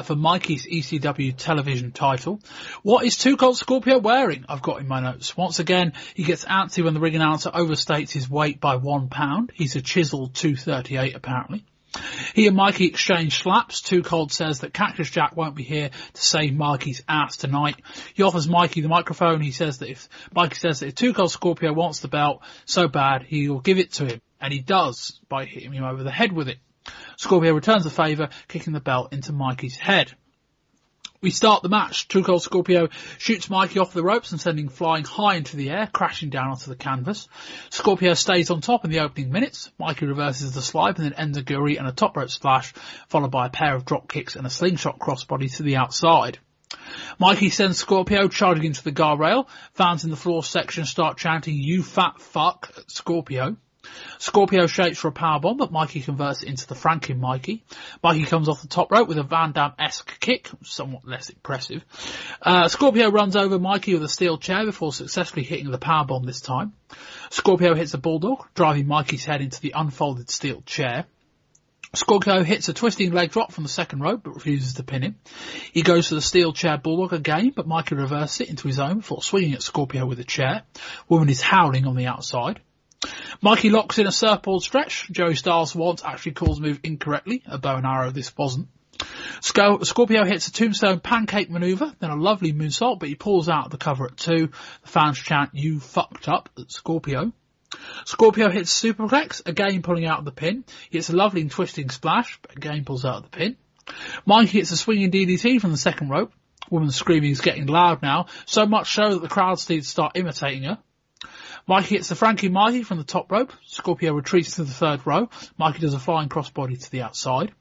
for Mikey's ECW television title. What is Too Cold Scorpio wearing? I've got in my notes. Once again, he gets antsy when the ring announcer overstates his weight by £1. He's a chiseled 238 apparently. He and Mikey exchange slaps. Too Cold says that Cactus Jack won't be here to save Mikey's ass tonight. He offers Mikey the microphone. Mikey says that if Too Cold Scorpio wants the belt so bad, he'll give it to him. And he does, by hitting him over the head with it. Scorpio returns the favour, kicking the belt into Mikey's head. We start the match. Too Cold Scorpio shoots Mikey off the ropes and sending flying high into the air, crashing down onto the canvas. Scorpio stays on top in the opening minutes. Mikey reverses the slide and then ends a guri and a top rope splash, followed by a pair of drop kicks and a slingshot crossbody to the outside. Mikey sends Scorpio charging into the guardrail. Fans in the floor section start chanting, "You fat fuck," at Scorpio. Scorpio shapes for a powerbomb, but Mikey converts it into the Franken Mikey. Mikey comes off the top rope with a Van Damme-esque kick, somewhat less impressive. Scorpio runs over Mikey with a steel chair before successfully hitting the powerbomb this time. Scorpio hits a bulldog, driving Mikey's head into the unfolded steel chair. Scorpio hits a twisting leg drop from the second rope, but refuses to pin him. He goes for the steel chair bulldog again, but Mikey reverses it into his own before swinging at Scorpio with a chair. Woman is howling on the outside. Mikey locks in a surfboard stretch. Joey Styles once actually calls the move incorrectly. A bow and arrow, this wasn't. Scorpio hits a tombstone pancake maneuver, then a lovely moonsault, but he pulls out the cover at 2. The fans chant, "You fucked up," at Scorpio. Scorpio hits superplex, again pulling out of the pin. He hits a lovely and twisting splash, but again pulls out of the pin. Mikey hits a swinging DDT from the second rope. Woman's screaming is getting loud now, so much so that the crowd needs to start imitating her. Mikey hits the Frankie Mikey from the top rope. Scorpio retreats to the third row. Mikey does a flying crossbody to the outside.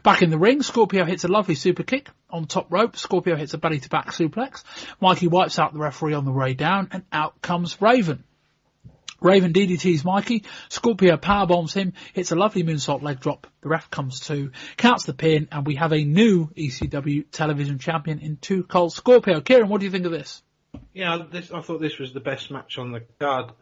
Back in the ring, Scorpio hits a lovely super kick. On top rope, Scorpio hits a belly-to-back suplex. Mikey wipes out the referee on the way down, and out comes Raven. Raven DDTs Mikey, Scorpio powerbombs him, hits a lovely moonsault leg drop, the ref comes to, counts the pin, and we have a new ECW television champion in Too Cold Scorpio. Kieran, what do you think of this? Yeah, I thought this was the best match on the card,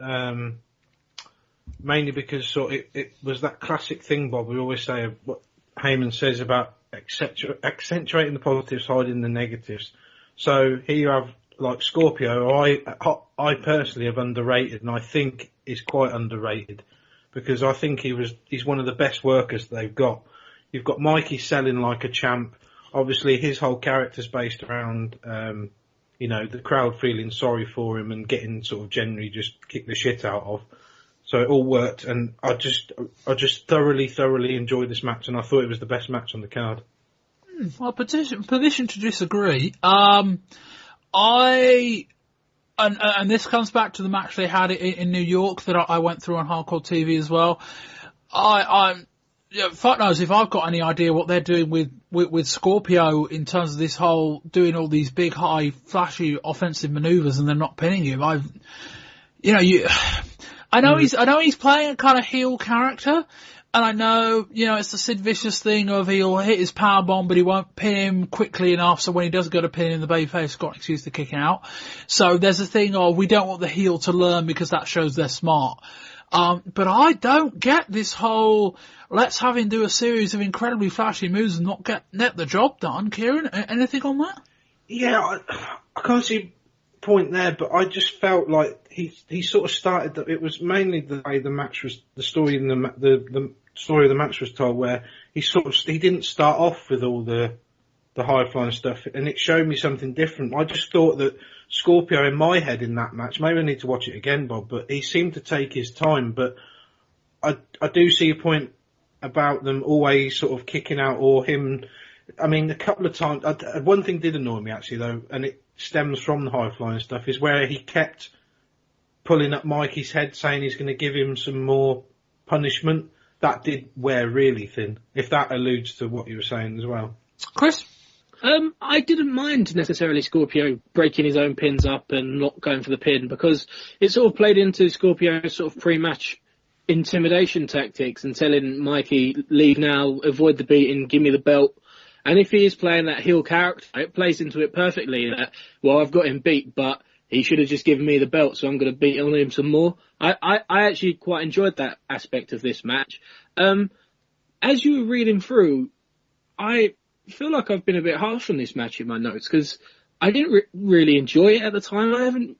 mainly because it was that classic thing, Bob, we always say, of what Heyman says about accentuating the positives, hiding the negatives. So here you have, like, Scorpio, I personally have underrated, and I think is quite underrated, because I think he's one of the best workers they've got. You've got Mikey selling like a champ. Obviously, his whole character's based around, the crowd feeling sorry for him and getting sort of generally just kicked the shit out of. So it all worked, and I just thoroughly enjoyed this match, and I thought it was the best match on the card. Well, position to disagree. And this comes back to the match they had in New York that I went through on Hardcore TV as well. Fuck knows if I've got any idea what they're doing with Scorpio in terms of this whole doing all these big, high, flashy offensive maneuvers and they're not pinning him. I know he's playing a kind of heel character. And I know, it's the Sid Vicious thing of he'll hit his power bomb, but he won't pin him quickly enough. So when he does go to pin him, the babyface got an excuse to kick out. So there's a thing of we don't want the heel to learn because that shows they're smart. But I don't get this whole let's have him do a series of incredibly flashy moves and not get the job done. Kieran, anything on that? Yeah, I can't see point there, but I just felt like he sort of started that it was mainly the way the match was, the story in the story of the match was told, where he didn't start off with all the high flying stuff, and it showed me something different. I just thought that Scorpio in my head in that match, maybe I need to watch it again, Bob, but he seemed to take his time. But I do see a point about them always sort of kicking out, or him. I mean, a couple of times. One thing did annoy me actually though, and it stems from the high flying stuff, is where he kept pulling up Mikey's head, saying he's going to give him some more punishment. That did wear really thin, if that alludes to what you were saying as well. Chris? I didn't mind necessarily Scorpio breaking his own pins up and not going for the pin, because it sort of played into Scorpio's sort of pre-match intimidation tactics and telling Mikey, leave now, avoid the beating, give me the belt. And if he is playing that heel character, it plays into it perfectly that, well, I've got him beat, but he should have just given me the belt, so I'm going to beat on him some more. I actually quite enjoyed that aspect of this match. As you were reading through, I feel like I've been a bit harsh on this match in my notes, because I didn't really enjoy it at the time. I haven't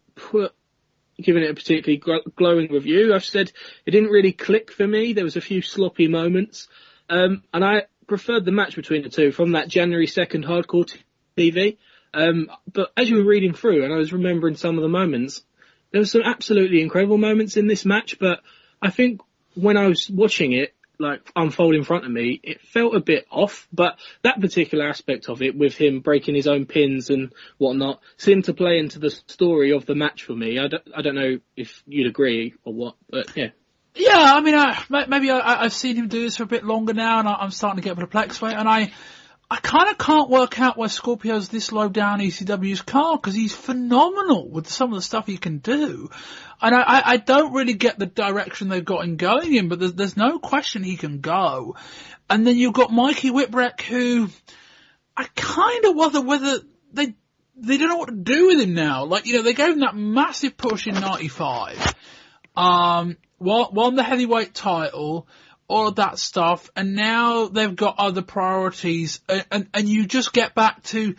given it a particularly glowing review. I've said it didn't really click for me. There was a few sloppy moments. And I preferred the match between the two from that January 2nd Hardcore TV. But as you were reading through, and I was remembering some of the moments, there were some absolutely incredible moments in this match, but I think when I was watching it, like, unfold in front of me, it felt a bit off, but that particular aspect of it, with him breaking his own pins and whatnot, seemed to play into the story of the match for me. I don't know if you'd agree or what, but yeah. Yeah, I mean, maybe I've seen him do this for a bit longer now, and I'm starting to get perplexed by it, and I kind of can't work out why Scorpio's this low down ECW's card, because he's phenomenal with some of the stuff he can do. And I don't really get the direction they've got him going in, but there's no question he can go. And then you've got Mikey Whipwreck, who I kind of wonder whether they don't know what to do with him now. Like, they gave him that massive push in 95. Won the heavyweight title, all of that stuff, and now they've got other priorities, and you just get back to,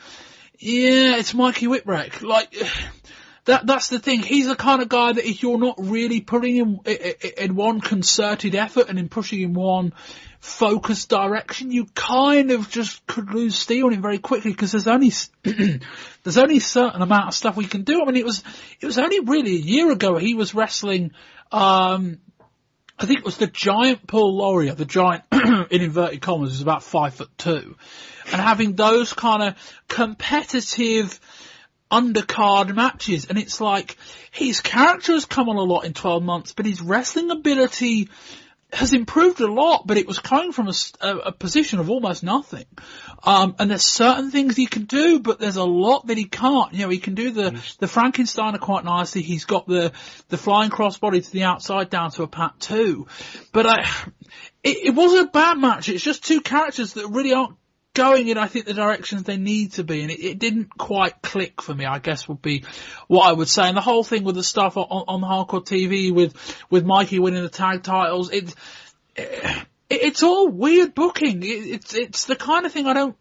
yeah, it's Mikey Whipwreck. Like, that's the thing. He's the kind of guy that if you're not really putting him in one concerted effort and in pushing in one focused direction, you kind of just could lose steam on him very quickly, because there's only a certain amount of stuff we can do. I mean, it was only really a year ago he was wrestling, I think it was the giant Paul Laurier, the giant in inverted commas, is about 5'2", and having those kind of competitive undercard matches, and it's like his character has come on a lot in 12 months, but his wrestling ability has improved a lot, but it was coming from a position of almost nothing. And there's certain things he can do, but there's a lot that he can't. You know, he can do the Frankensteiner quite nicely. He's got the flying crossbody to the outside down to a pat 2. But it wasn't a bad match. It's just two characters that really aren't going in, I think, the directions they need to be, and it didn't quite click for me, I guess, would be what I would say. And the whole thing with the stuff on Hardcore TV with Mikey winning the tag titles, it's all weird booking. It's the kind of thing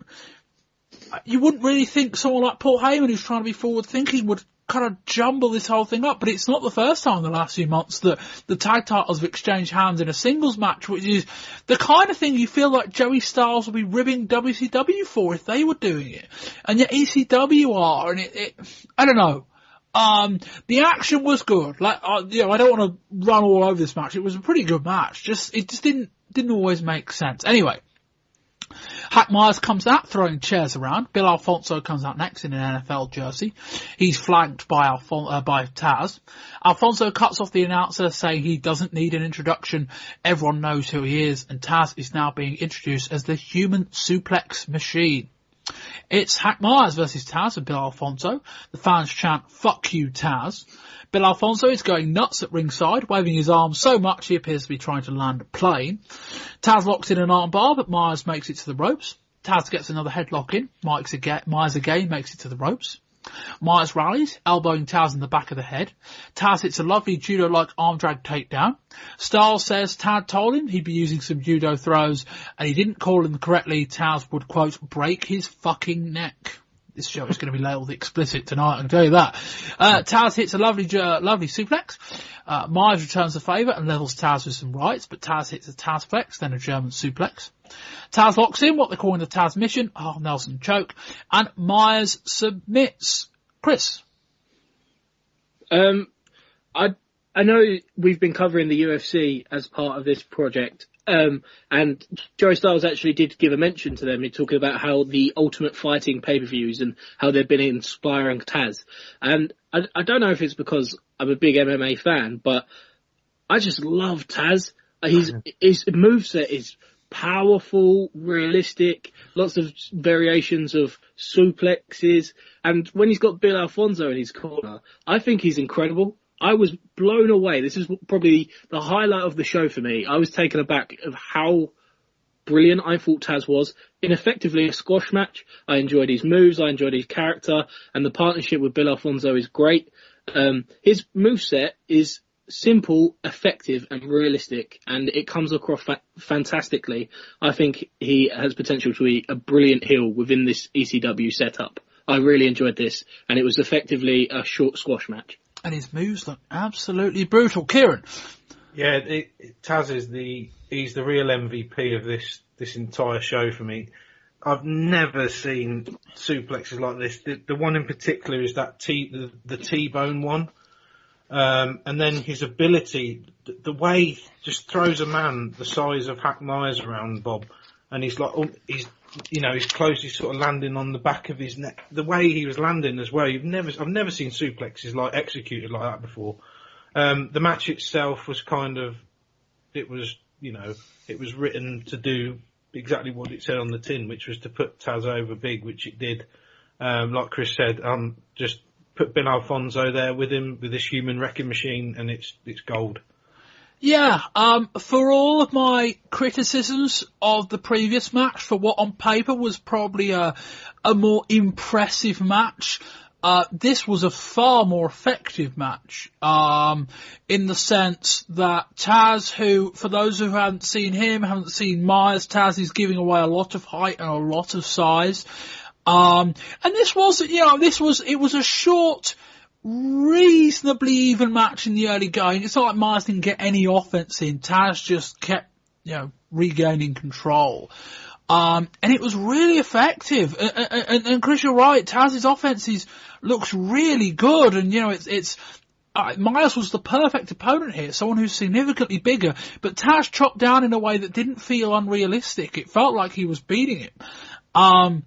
you wouldn't really think someone like Paul Heyman, who's trying to be forward thinking, would kind of jumble this whole thing up. But it's not the first time in the last few months that the tag titles have exchanged hands in a singles match, which is the kind of thing you feel like Joey Styles would be ribbing WCW for if they were doing it. And yet ECW are, and I don't know. The action was good. Like, I don't want to run all over this match. It was a pretty good match. It just didn't always make sense. Anyway, Hack Myers comes out throwing chairs around. Bill Alfonso comes out next in an NFL jersey. He's flanked by Taz. Alfonso cuts off the announcer saying he doesn't need an introduction. Everyone knows who he is, and Taz is now being introduced as the Human Suplex Machine. It's Hack Myers versus Taz and Bill Alfonso. The fans chant, "Fuck you, Taz." Bill Alfonso is going nuts at ringside, waving his arms so much he appears to be trying to land a plane. Taz locks in an armbar, but Myers makes it to the ropes. Taz gets another headlock in. Myers again makes it to the ropes. Myers rallies, elbowing Taz in the back of the head. Taz hits a lovely judo-like arm drag takedown. Styles says Taz told him he'd be using some judo throws, and he didn't call him correctly. Taz would, quote, break his fucking neck. This show is going to be labelled explicit tonight, I can tell you that. Taz hits a lovely suplex. Myers returns the favour and levels Taz with some rights, but Taz hits a Tazplex, then a German suplex. Taz locks in what they're calling the Taz mission, Nelson choke, and Myers submits. Chris? I know we've been covering the UFC as part of this project, and Joey Styles actually did give a mention to them. He's talking about how the Ultimate Fighting pay-per-views and how they've been inspiring Taz. And I don't know if it's because I'm a big MMA fan, but I just love Taz. His moveset is powerful, realistic, lots of variations of suplexes, and when he's got Bill Alfonso in his corner, I think he's incredible. I was blown away. This is probably the highlight of the show for me. I was taken aback of how brilliant I thought Taz was in effectively a squash match. I enjoyed his moves, I enjoyed his character, and the partnership with Bill Alfonso is great. His moveset is simple, effective, and realistic, and it comes across fantastically. I think he has potential to be a brilliant heel within this ECW setup. I really enjoyed this, and it was effectively a short squash match. And his moves look absolutely brutal. Kieran? Yeah, Taz is he's the real MVP of this entire show for me. I've never seen suplexes like this. The one in particular is that the T-bone one. And then his ability, the way he just throws a man the size of Hack Myers around, Bob, and he's close, he's sort of landing on the back of his neck. The way he was landing as well, I've never seen suplexes executed like that before. The match itself was it was written to do exactly what it said on the tin, which was to put Taz over big, which it did. Like Chris said, just put Bill Alfonso there with him, with this human wrecking machine, and it's gold. Yeah, for all of my criticisms of the previous match, for what on paper was probably a more impressive match, this was a far more effective match, in the sense that Taz, who, for those who haven't seen him, haven't seen Myers, Taz is giving away a lot of height and a lot of size. And this was, it was a short, reasonably even match in the early going. It's not like Myers didn't get any offense in. Taz just kept, regaining control. And it was really effective. And Chris, you're right. Taz's offense looks really good. And, Myers was the perfect opponent here, someone who's significantly bigger, but Taz chopped down in a way that didn't feel unrealistic. It felt like he was beating him.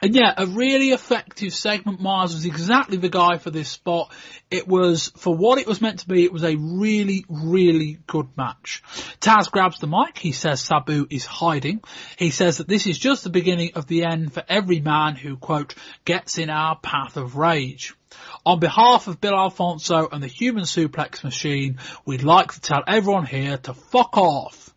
And yeah, a really effective segment. Myers was exactly the guy for this spot. It was, for what it was meant to be, it was a really, really good match. Taz grabs the mic. He says Sabu is hiding. He says that this is just the beginning of the end for every man who, quote, gets in our path of rage. On behalf of Bill Alfonso and the Human Suplex Machine, we'd like to tell everyone here to fuck off.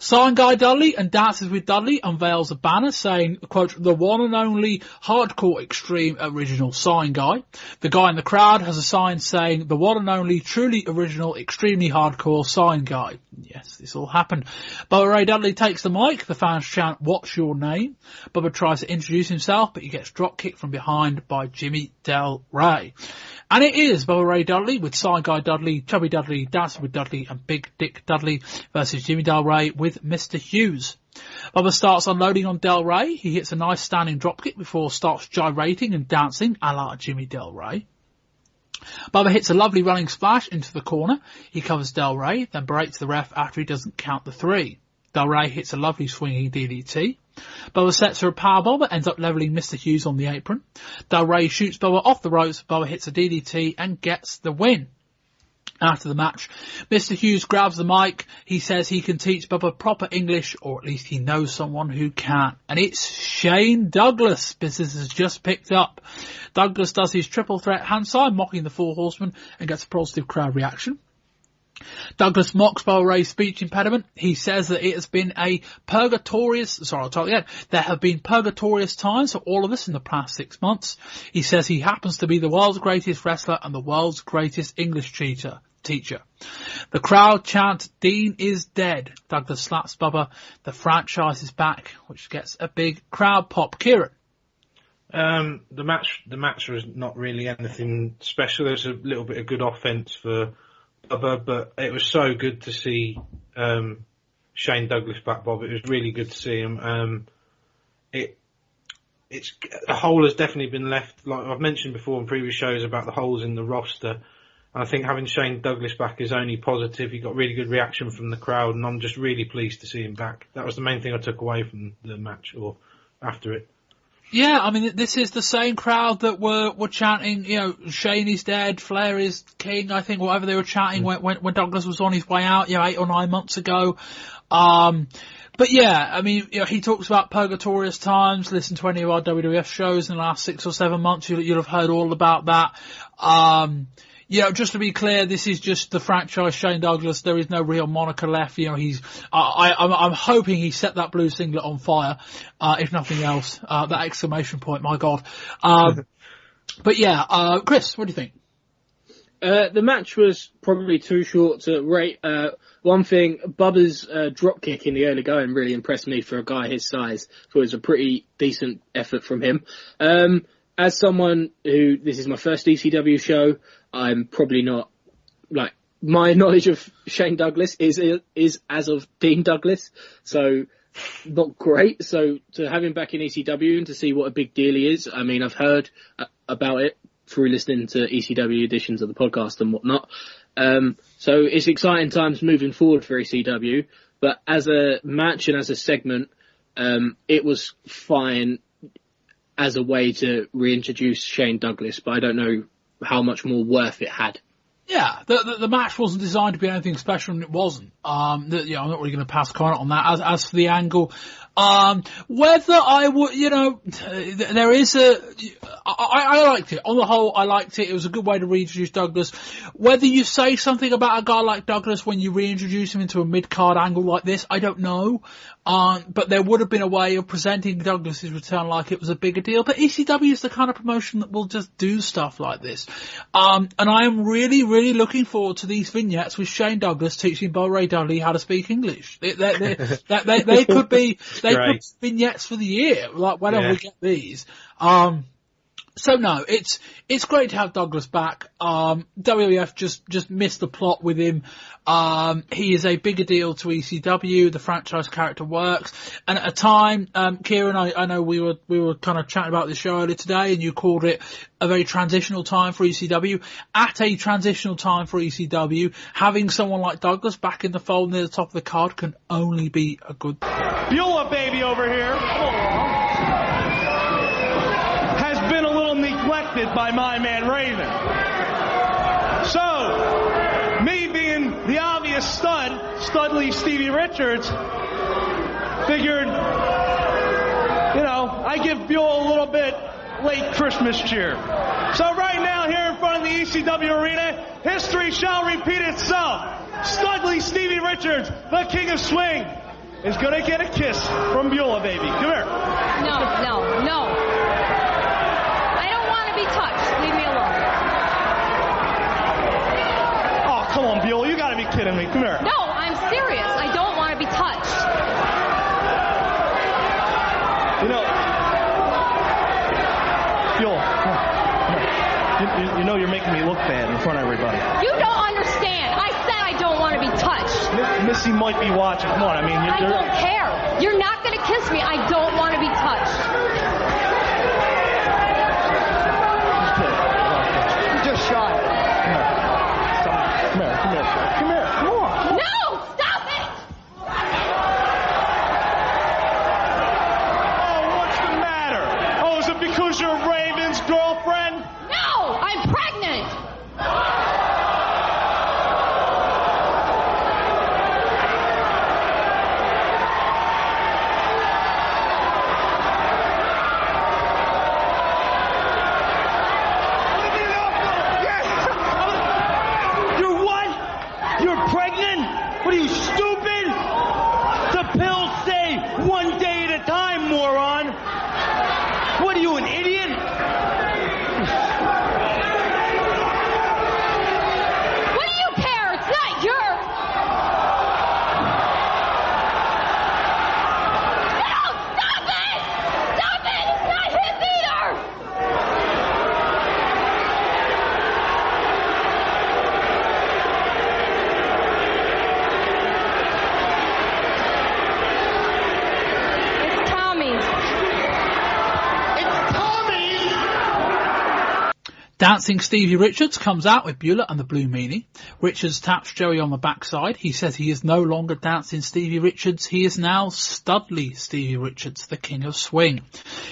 Sign Guy Dudley and Dances with Dudley unveils a banner saying, quote, the one and only hardcore extreme original Sign Guy. The guy in the crowd has a sign saying, the one and only truly original extremely hardcore Sign Guy. Yes, this all happened. Bubba Ray Dudley takes the mic. The fans chant, what's your name? Bubba tries to introduce himself, but he gets drop kicked from behind by Jimmy Del Rey. And it is Bubba Ray Dudley with Sign Guy Dudley, Chubby Dudley, Dancing with Dudley and Big Dick Dudley versus Jimmy Del Rey with Mr. Hughes. Bubba starts unloading on Del Rey. He hits a nice standing dropkick before starts gyrating and dancing a la Jimmy Del Rey. Bubba hits a lovely running splash into the corner. He covers Del Rey, then berates the ref after he doesn't count the 3. Del Rey hits a lovely swinging DDT. Bubba sets her a powerbomb but ends up levelling Mr. Hughes on the apron. Del Rey shoots Bubba off the ropes. Bubba hits a DDT and gets the win. After the match, Mr. Hughes grabs the mic. He says he can teach Bubba proper English, or at least he knows someone who can. And it's Shane Douglas. Business has just picked up. Douglas does his triple threat hand sign, mocking the 4 horsemen, and gets a positive crowd reaction. Douglas mocks Bubba Ray's speech impediment. He says that it has been a there have been purgatorious times for all of us in the past 6 months. He says he happens to be the world's greatest wrestler and the world's greatest English teacher. The crowd chant, Dean is dead. Douglas slaps Bubba. The franchise is back, which gets a big crowd pop. Kieran. The match was not really anything special. There's a little bit of good offense for Bubba, but it was so good to see Shane Douglas back, Bob. It was really good to see him. It's the hole has definitely been left, like I've mentioned before in previous shows about the holes in the roster. And I think having Shane Douglas back is only positive. He got really good reaction from the crowd, and I'm just really pleased to see him back. That was the main thing I took away from the match, or after it. Yeah, I mean, this is the same crowd that were chanting, Shane is dead, Flair is king, I think, whatever they were chanting when Douglas was on his way out, 8 or 9 months ago. But yeah, I mean, he talks about purgatorious times. Listen to any of our WWF shows in the last 6 or 7 months, you'll have heard all about that. Just to be clear, this is just the franchise Shane Douglas. There is no real moniker left. I'm hoping he set that blue singlet on fire, if nothing else. That exclamation point, my God. But yeah, Chris, what do you think? The match was probably too short to rate. One thing, Bubba's drop kick in the early going really impressed me for a guy his size. So it was a pretty decent effort from him. As someone who, this is my first ECW show, I'm probably not, my knowledge of Shane Douglas is as of Dean Douglas, so not great. So to have him back in ECW and to see what a big deal he is, I mean, I've heard about it through listening to ECW editions of the podcast and whatnot. So it's exciting times moving forward for ECW, but as a match and as a segment, it was fine as a way to reintroduce Shane Douglas, but I don't know how much more worth it had. Yeah, the match wasn't designed to be anything special, and it wasn't. I'm not really going to pass comment on that. As for the angle, whether I would, there is I liked it. On the whole, I liked it. It was a good way to reintroduce Douglas. Whether you say something about a guy like Douglas when you reintroduce him into a mid-card angle like this, I don't know. But there would have been a way of presenting Douglas's return like it was a bigger deal. But ECW is the kind of promotion that will just do stuff like this. And I am really, really looking forward to these vignettes with Shane Douglas teaching Bo Ray Dudley how to speak English. They could be vignettes for the year, like whenever we get these. So no, it's great to have Douglas back. WWF just missed the plot with him. He is a bigger deal to ECW. The franchise character works. And at a time, Kieran, I know we were kind of chatting about this show earlier today, and you called it a very transitional time for ECW. At a transitional time for ECW, having someone like Douglas back in the fold near the top of the card can only be a good thing. Beulah baby over here has been a little neglected by my man Raven. So, me being the obvious studly Stevie Richards, figured, I give Beulah a little bit late Christmas cheer. So right now, here in front of the ECW arena, history shall repeat itself. Studly Stevie Richards, the king of swing, is gonna get a kiss from Beulah baby. Come here. No. I don't want to be touched. Leave me alone. Oh, come on, Beulah, you gotta be kidding me. Come here. No, I'm serious. I don't want to be touched. Beulah, come on. You know you're making me look bad in front of everybody. You don't understand. I said I don't want to be touched. Missy might be watching. Come on, I don't care. You're not going to kiss me. I don't want to be touched. You're just shy. Come here. Come on. No! Stop it! Oh, what's the matter? Oh, is it because you're Raven's girlfriend? No! I'm pregnant! What are you, stupid? The pills say one day at a time, moron. What are you, an idiot? What do you care? It's not your... No! Stop it! Stop it! It's not his either! Dancing Stevie Richards comes out with Beulah and the Blue Meanie. Richards taps Joey on the backside. He says he is no longer Dancing Stevie Richards. He is now Studly Stevie Richards, the king of swing.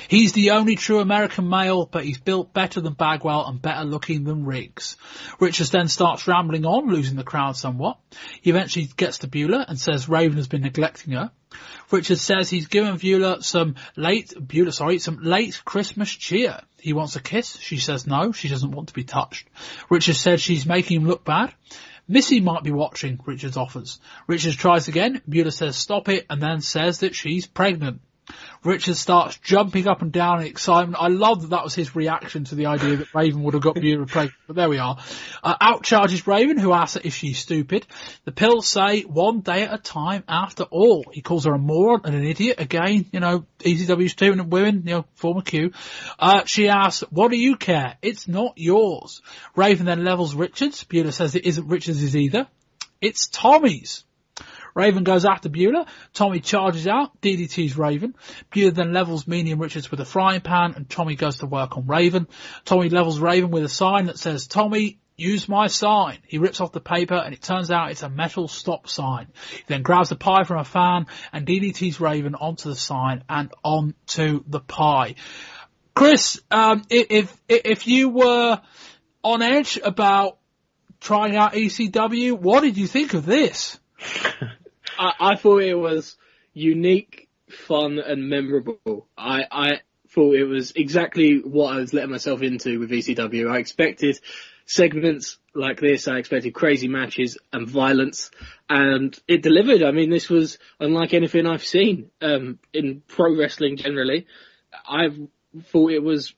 He's the only true American male, but he's built better than Bagwell and better looking than Riggs. Richards then starts rambling on, losing the crowd somewhat. He eventually gets to Beulah and says Raven has been neglecting her. Richards says he's given Beulah some late Christmas cheer. He wants a kiss. She says no, she doesn't want to be touched. Richards says she's making him look bad. Missy might be watching, Richards offers. Richards tries again. Beulah says stop it and then says that she's pregnant. Richards starts jumping up and down in excitement. I love that was his reaction to the idea that Raven would have got Beulah pregnant, but there we are. Out charges Raven, who asks her if she's stupid. The pills say one day at a time after all. He calls her a moron and an idiot. Again, ECW's two and women, former Q. She asks, what do you care? It's not yours. Raven then levels Richards. Beulah says it isn't Richards' either. It's Tommy's. Raven goes after Beulah. Tommy charges out, DDT's Raven. Beulah then levels Meanie and Richards with a frying pan, and Tommy goes to work on Raven. Tommy levels Raven with a sign that says, Tommy, use my sign. He rips off the paper, and it turns out it's a metal stop sign. He then grabs the pie from a fan, and DDT's Raven onto the sign and onto the pie. Chris, if you were on edge about trying out ECW, what did you think of this? I thought it was unique, fun, and memorable. I thought it was exactly what I was letting myself into with ECW. I expected segments like this. I expected crazy matches and violence, and it delivered. I mean, this was unlike anything I've seen in pro wrestling generally. I thought it was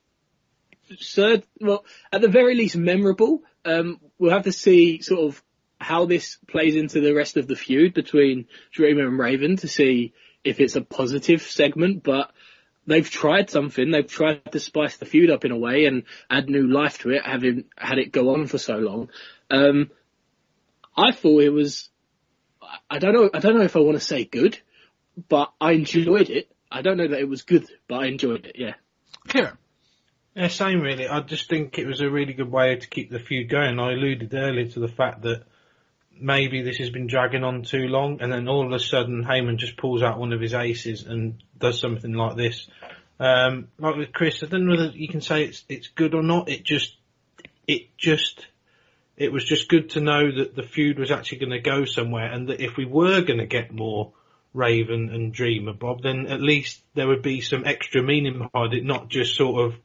well, at the very least, memorable. We'll have to see sort of how this plays into the rest of the feud between Dreamer and Raven to see if it's a positive segment, but they've tried something. They've tried to spice the feud up in a way and add new life to it, having had it go on for so long. I thought it was, I don't know if I want to say good, but I enjoyed it. I don't know that it was good, but I enjoyed it, yeah. Kieran? Yeah, same really. I just think it was a really good way to keep the feud going. I alluded earlier to the fact that maybe this has been dragging on too long, and then all of a sudden Heyman just pulls out one of his aces and does something like this. Like with Chris, I don't know whether you can say it's good or not. It was just good to know that the feud was actually going to go somewhere, and that if we were going to get more Raven and Dreamer, Bob, then at least there would be some extra meaning behind it, not just sort of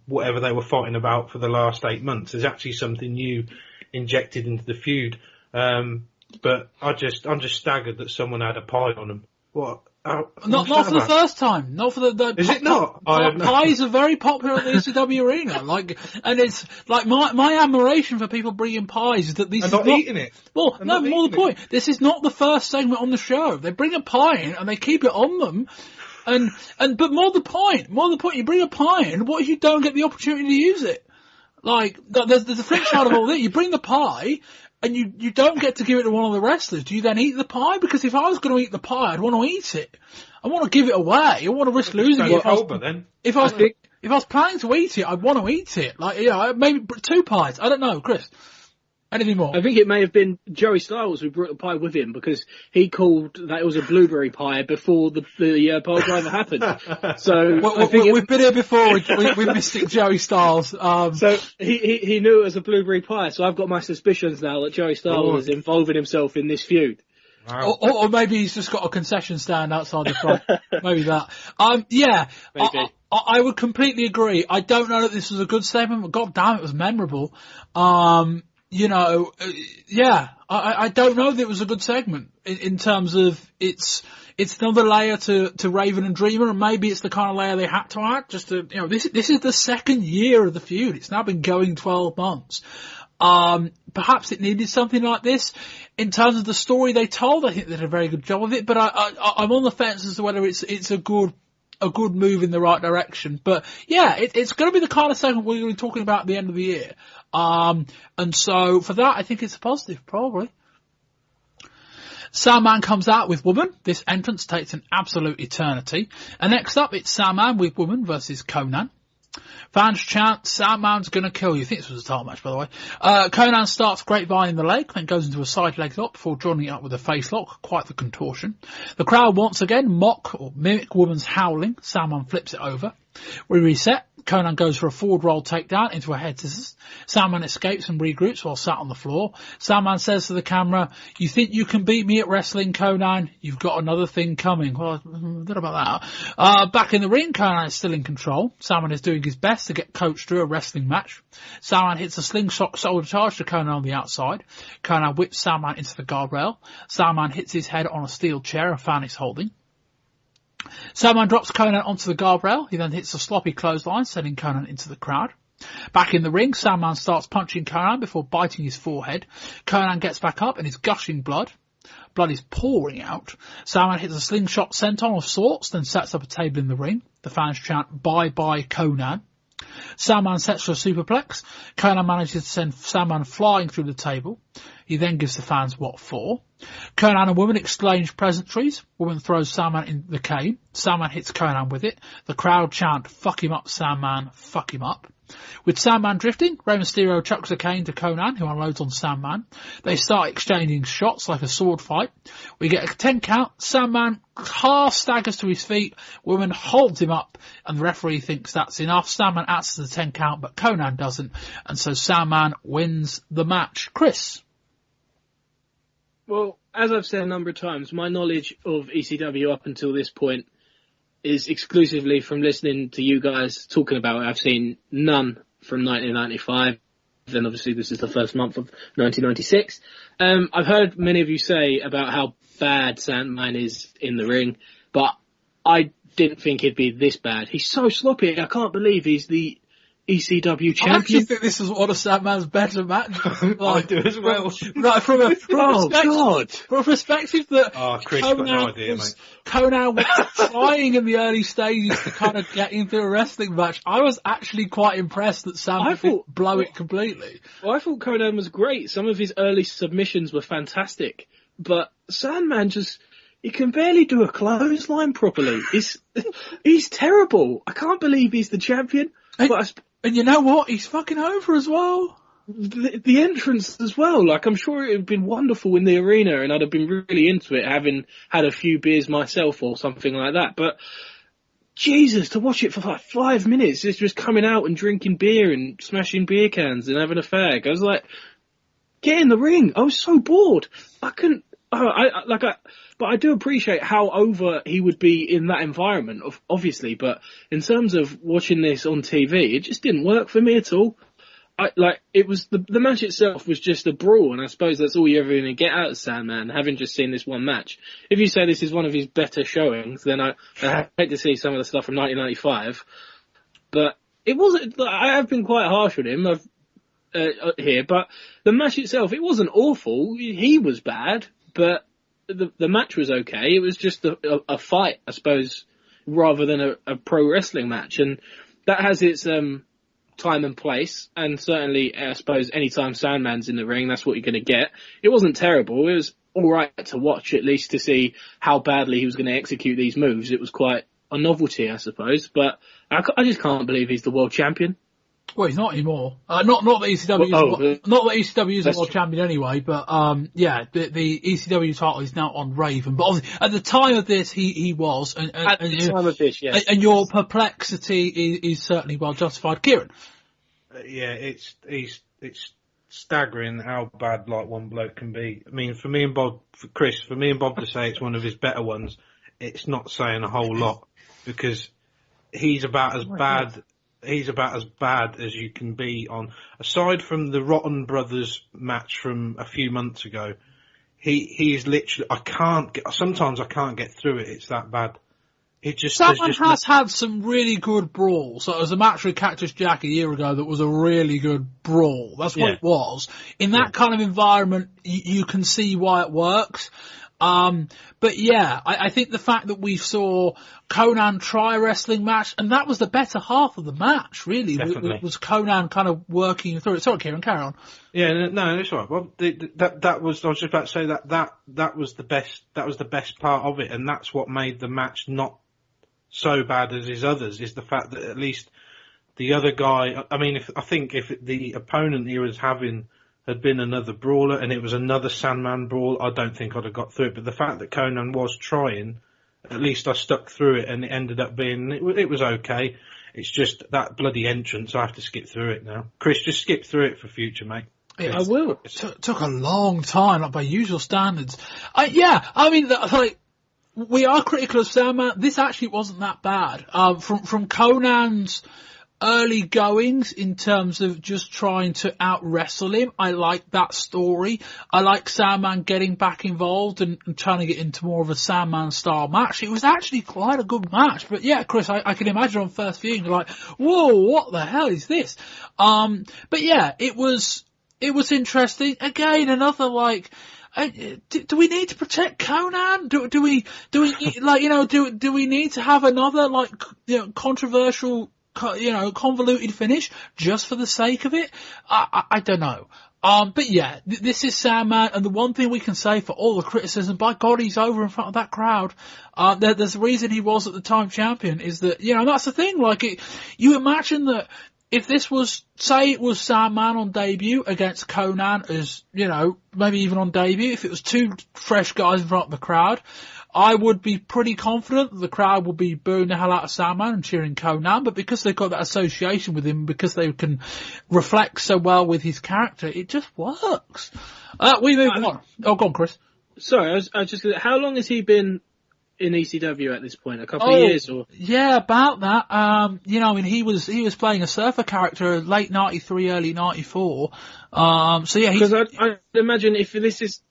whatever they were fighting about for the last 8 months. There's actually something new injected into the feud. But I'm just staggered that someone had a pie on them. What? Not for the first time. Not for the Is it not? Pies are very popular at the ECW arena. And it's like my admiration for people bringing pies is that these are not eating it. Well, no, more the point. This is not the first segment on the show. They bring a pie in and they keep it on them. But more the point, you bring a pie in, what if you don't get the opportunity to use it? Like, there's the flip side of all that. You bring the pie, and you don't get to give it to one of the wrestlers. Do you then eat the pie? Because if I was going to eat the pie, I'd want to eat it. I want to give it away. I want to risk losing it. If I was planning to eat it, I'd want to eat it. Like, yeah, maybe 2 pies. I don't know, Chris. Anything more? I think it may have been Joey Styles who brought the pie with him, because he called that it was a blueberry pie before the pile driver happened. So we've been here before with Mystic Joey Styles. So he knew it was a blueberry pie. So I've got my suspicions now that Joey Styles is involving himself in this feud. Wow. Or maybe he's just got a concession stand outside the front. Maybe that. Yeah. Maybe. I would completely agree. I don't know that this was a good statement, but god damn, it was memorable. I don't know that it was a good segment in terms of it's another layer to Raven and Dreamer, and maybe it's the kind of layer they had to add just to, this is the second year of the feud. It's now been going 12 months. Perhaps it needed something like this. In terms of the story they told, I think they did a very good job of it, but I'm on the fence as to whether it's a good move in the right direction. But yeah, it's going to be the kind of segment we're going to be talking about at the end of the year. And so for that, I think it's a positive, probably. Sandman comes out with Woman. This entrance takes an absolute eternity. And next up, it's Sandman with Woman versus Conan. Fans chant, Sandman's gonna kill you. I think this was a title match, by the way. Conan starts grapevine in the leg, then goes into a side leg lock before joining it up with a face lock. Quite the contortion. The crowd once again mock or mimic Woman's howling. Sandman flips it over. We reset. Conan goes for a forward roll takedown into a head scissors. Sandman escapes and regroups while sat on the floor. Sandman says to the camera, "You think you can beat me at wrestling, Conan? You've got another thing coming." Well, I don't know about that. Back in the ring, Conan is still in control. Sandman is doing his best to get coached through a wrestling match. Sandman hits a slingshot shoulder charge to Conan on the outside. Conan whips Sandman into the guardrail. Sandman hits his head on a steel chair a fan is holding. Sandman drops Conan onto the guardrail. He then hits a sloppy clothesline, sending Conan into the crowd. Back in the ring, Sandman starts punching Conan before biting his forehead. Conan gets back up and is gushing blood. Blood is pouring out. Sandman hits a slingshot senton of sorts, then sets up a table in the ring. The fans chant, "Bye bye Conan." Sandman sets for a superplex. Conan manages to send Sandman flying through the table. He then gives the fans what for. Conan and Woman exchange pleasantries. Woman throws Sandman in the cane. Sandman hits Conan with it. The crowd chant, "Fuck him up, Sandman, fuck him up." With Sandman drifting, Rey Mysterio chucks a cane to Conan, who unloads on Sandman. They start exchanging shots like a sword fight. We get a 10 count. Sandman half staggers to his feet. Woman holds him up, and the referee thinks that's enough. Sandman adds to the 10 count, but Conan doesn't, and so Sandman wins the match. Chris? Well, as I've said a number of times, my knowledge of ECW up until this point is exclusively from listening to you guys talking about it. I've seen none from 1995. and obviously this is the first month of 1996. I've heard many of you say about how bad Sandman is in the ring, but I didn't think he'd be this bad. He's so sloppy. I can't believe he's the ECW champion. I actually think this is one of Sandman's better matches. I do as well. From a perspective that Chris got no idea, mate. Conan was trying in the early stages to kind of get into a wrestling match. I was actually quite impressed that Sandman didn't blow it completely. Well, I thought Conan was great. Some of his early submissions were fantastic, but Sandman he can barely do a clothesline properly. He's terrible. I can't believe he's the champion. And you know what? He's fucking over as well. The entrance as well. Like, I'm sure it would have been wonderful in the arena and I'd have been really into it, having had a few beers myself or something like that. But, Jesus, to watch it for like 5 minutes, it's just coming out and drinking beer and smashing beer cans and having a fag. I was like, get in the ring. I was so bored. I couldn't, but I do appreciate how over he would be in that environment, obviously. But in terms of watching this on TV, it just didn't work for me at all. It was the match itself was just a brawl, and I suppose that's all you're ever going to get out of Sandman, having just seen this one match. If you say this is one of his better showings, then I hate to see some of the stuff from 1995. But it wasn't. I have been quite harsh on him here, but the match itself, it wasn't awful. He was bad, but the match was okay. It was just a fight, I suppose, rather than a pro wrestling match, and that has its time and place. And certainly, I suppose, anytime Sandman's in the ring, that's what you're going to get. It wasn't terrible. It was all right to watch, at least to see how badly he was going to execute these moves. It was quite a novelty, I suppose. But I just can't believe he's the world champion. Well, he's not anymore. Not that ECW is a world champion anyway, but the ECW title is now on Raven. But obviously, at the time of this, he was. At the time of this, yes. And your perplexity is certainly well justified, Kieran. It's staggering how bad like one bloke can be. I mean, for me and Bob to say it's one of his better ones, it's not saying a whole lot, because he's about as bad. He's about as bad as you can be on. Aside from the Rotten Brothers match from a few months ago, he's literally. Sometimes I can't get through it. It's that bad. Sandman has had some really good brawls. So there was a match with Cactus Jack a year ago that was a really good brawl. That's what it was. In that kind of environment, you can see why it works. But yeah, I think the fact that we saw Conan try a wrestling match, and that was the better half of the match, really, was Conan kind of working through it. Sorry, Kieran, carry on. Yeah, no, it's all right. Well, I was just about to say that was the best part of it, and that's what made the match not so bad as his others, is the fact that at least the other guy, I mean, if the opponent he was having had been another brawler and it was another Sandman brawl, I don't think I'd have got through it. But the fact that Conan was trying, at least I stuck through it, and it ended up being, it was okay. It's just that bloody entrance, I have to skip through it now. Chris, just skip through it for future, mate. Yeah, I will. Took a long time, like by usual standards. I mean, like, we are critical of Sandman. This actually wasn't that bad. From Conan's early goings in terms of just trying to out-wrestle him, I like that story. I like Sandman getting back involved and trying to get into more of a Sandman-style match. It was actually quite a good match. But yeah, Chris, I can imagine on first viewing, you're like, whoa, what the hell is this? But yeah, it was interesting. Again, another like, do we need to protect Conan? Do we like, do we need to have another like, controversial, convoluted finish just for the sake of it? I don't know. But yeah, this is Sandman, and the one thing we can say for all the criticism, by God, he's over in front of that crowd. There's a reason he was at the time champion, is that, that's the thing, like, you imagine that if this was, say it was Sandman on debut against Conan as, maybe even on debut, if it was two fresh guys in front of the crowd, I would be pretty confident that the crowd would be booing the hell out of Sandman and cheering Conan, but because they've got that association with him, because they can reflect so well with his character, it just works. We move on. Oh, go on, Chris. Sorry, I was just, how long has he been in ECW at this point? A couple of years, or? Yeah, about that. He was playing a surfer character late '93, early '94. Because I imagine if this is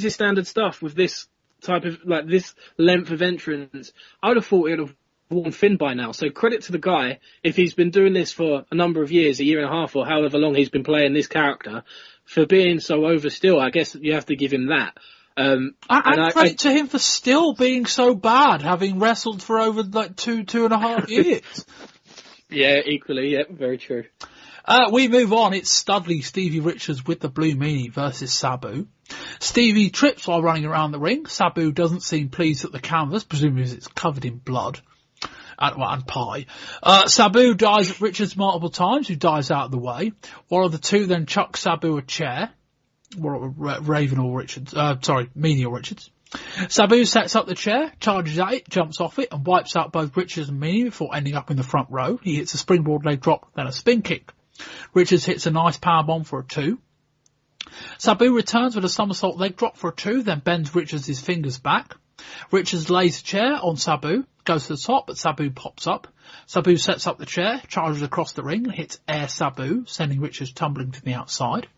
his standard stuff with this type of this length of entrance, I would have thought it would have worn thin by now. So credit to the guy if he's been doing this for a number of years, a year and a half, or however long he's been playing this character, for being so over still. I guess you have to give him that. And credit to him for still being so bad, having wrestled for over 2.5 years. Yeah, equally, yeah, very true. We move on. It's Studley Stevie Richards with the Blue Meanie versus Sabu. Stevie trips while running around the ring. Sabu doesn't seem pleased at the canvas, presumably it's covered in blood and pie. Sabu dives at Richards multiple times, who dives out of the way. One of the two then chucks Sabu a chair. Raven or Richards, Meanie or Richards. Sabu sets up the chair, charges at it, jumps off it, and wipes out both Richards and Meanie before ending up in the front row. He hits a springboard leg drop, then a spin kick. Richards hits a nice powerbomb for a 2. Sabu returns with a somersault leg drop for a 2, then bends Richards' fingers back. Richards lays a chair on Sabu, goes to the top, but Sabu pops up. Sabu sets up the chair, charges across the ring, and hits Air Sabu, sending Richards tumbling to the outside.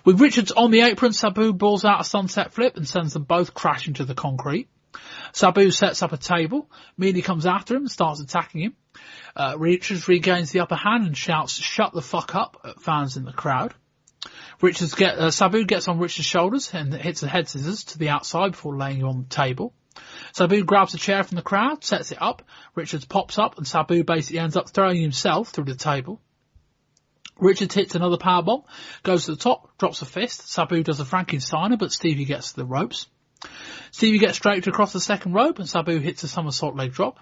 With Richards on the apron, Sabu balls out a sunset flip and sends them both crashing to the concrete. Sabu sets up a table. Meanie comes after him and starts attacking him. Richards regains the upper hand and shouts, "Shut the fuck up," at fans in the crowd. Sabu gets on Richards' shoulders and hits the head scissors to the outside before laying him on the table. Sabu grabs a chair from the crowd, sets it up. Richards pops up and Sabu basically ends up throwing himself through the table. Richards hits another powerbomb, goes to the top, drops a fist. Sabu does a Frankensteiner, but Stevie gets to the ropes. Stevie gets draped across the second rope, and Sabu hits a somersault leg drop.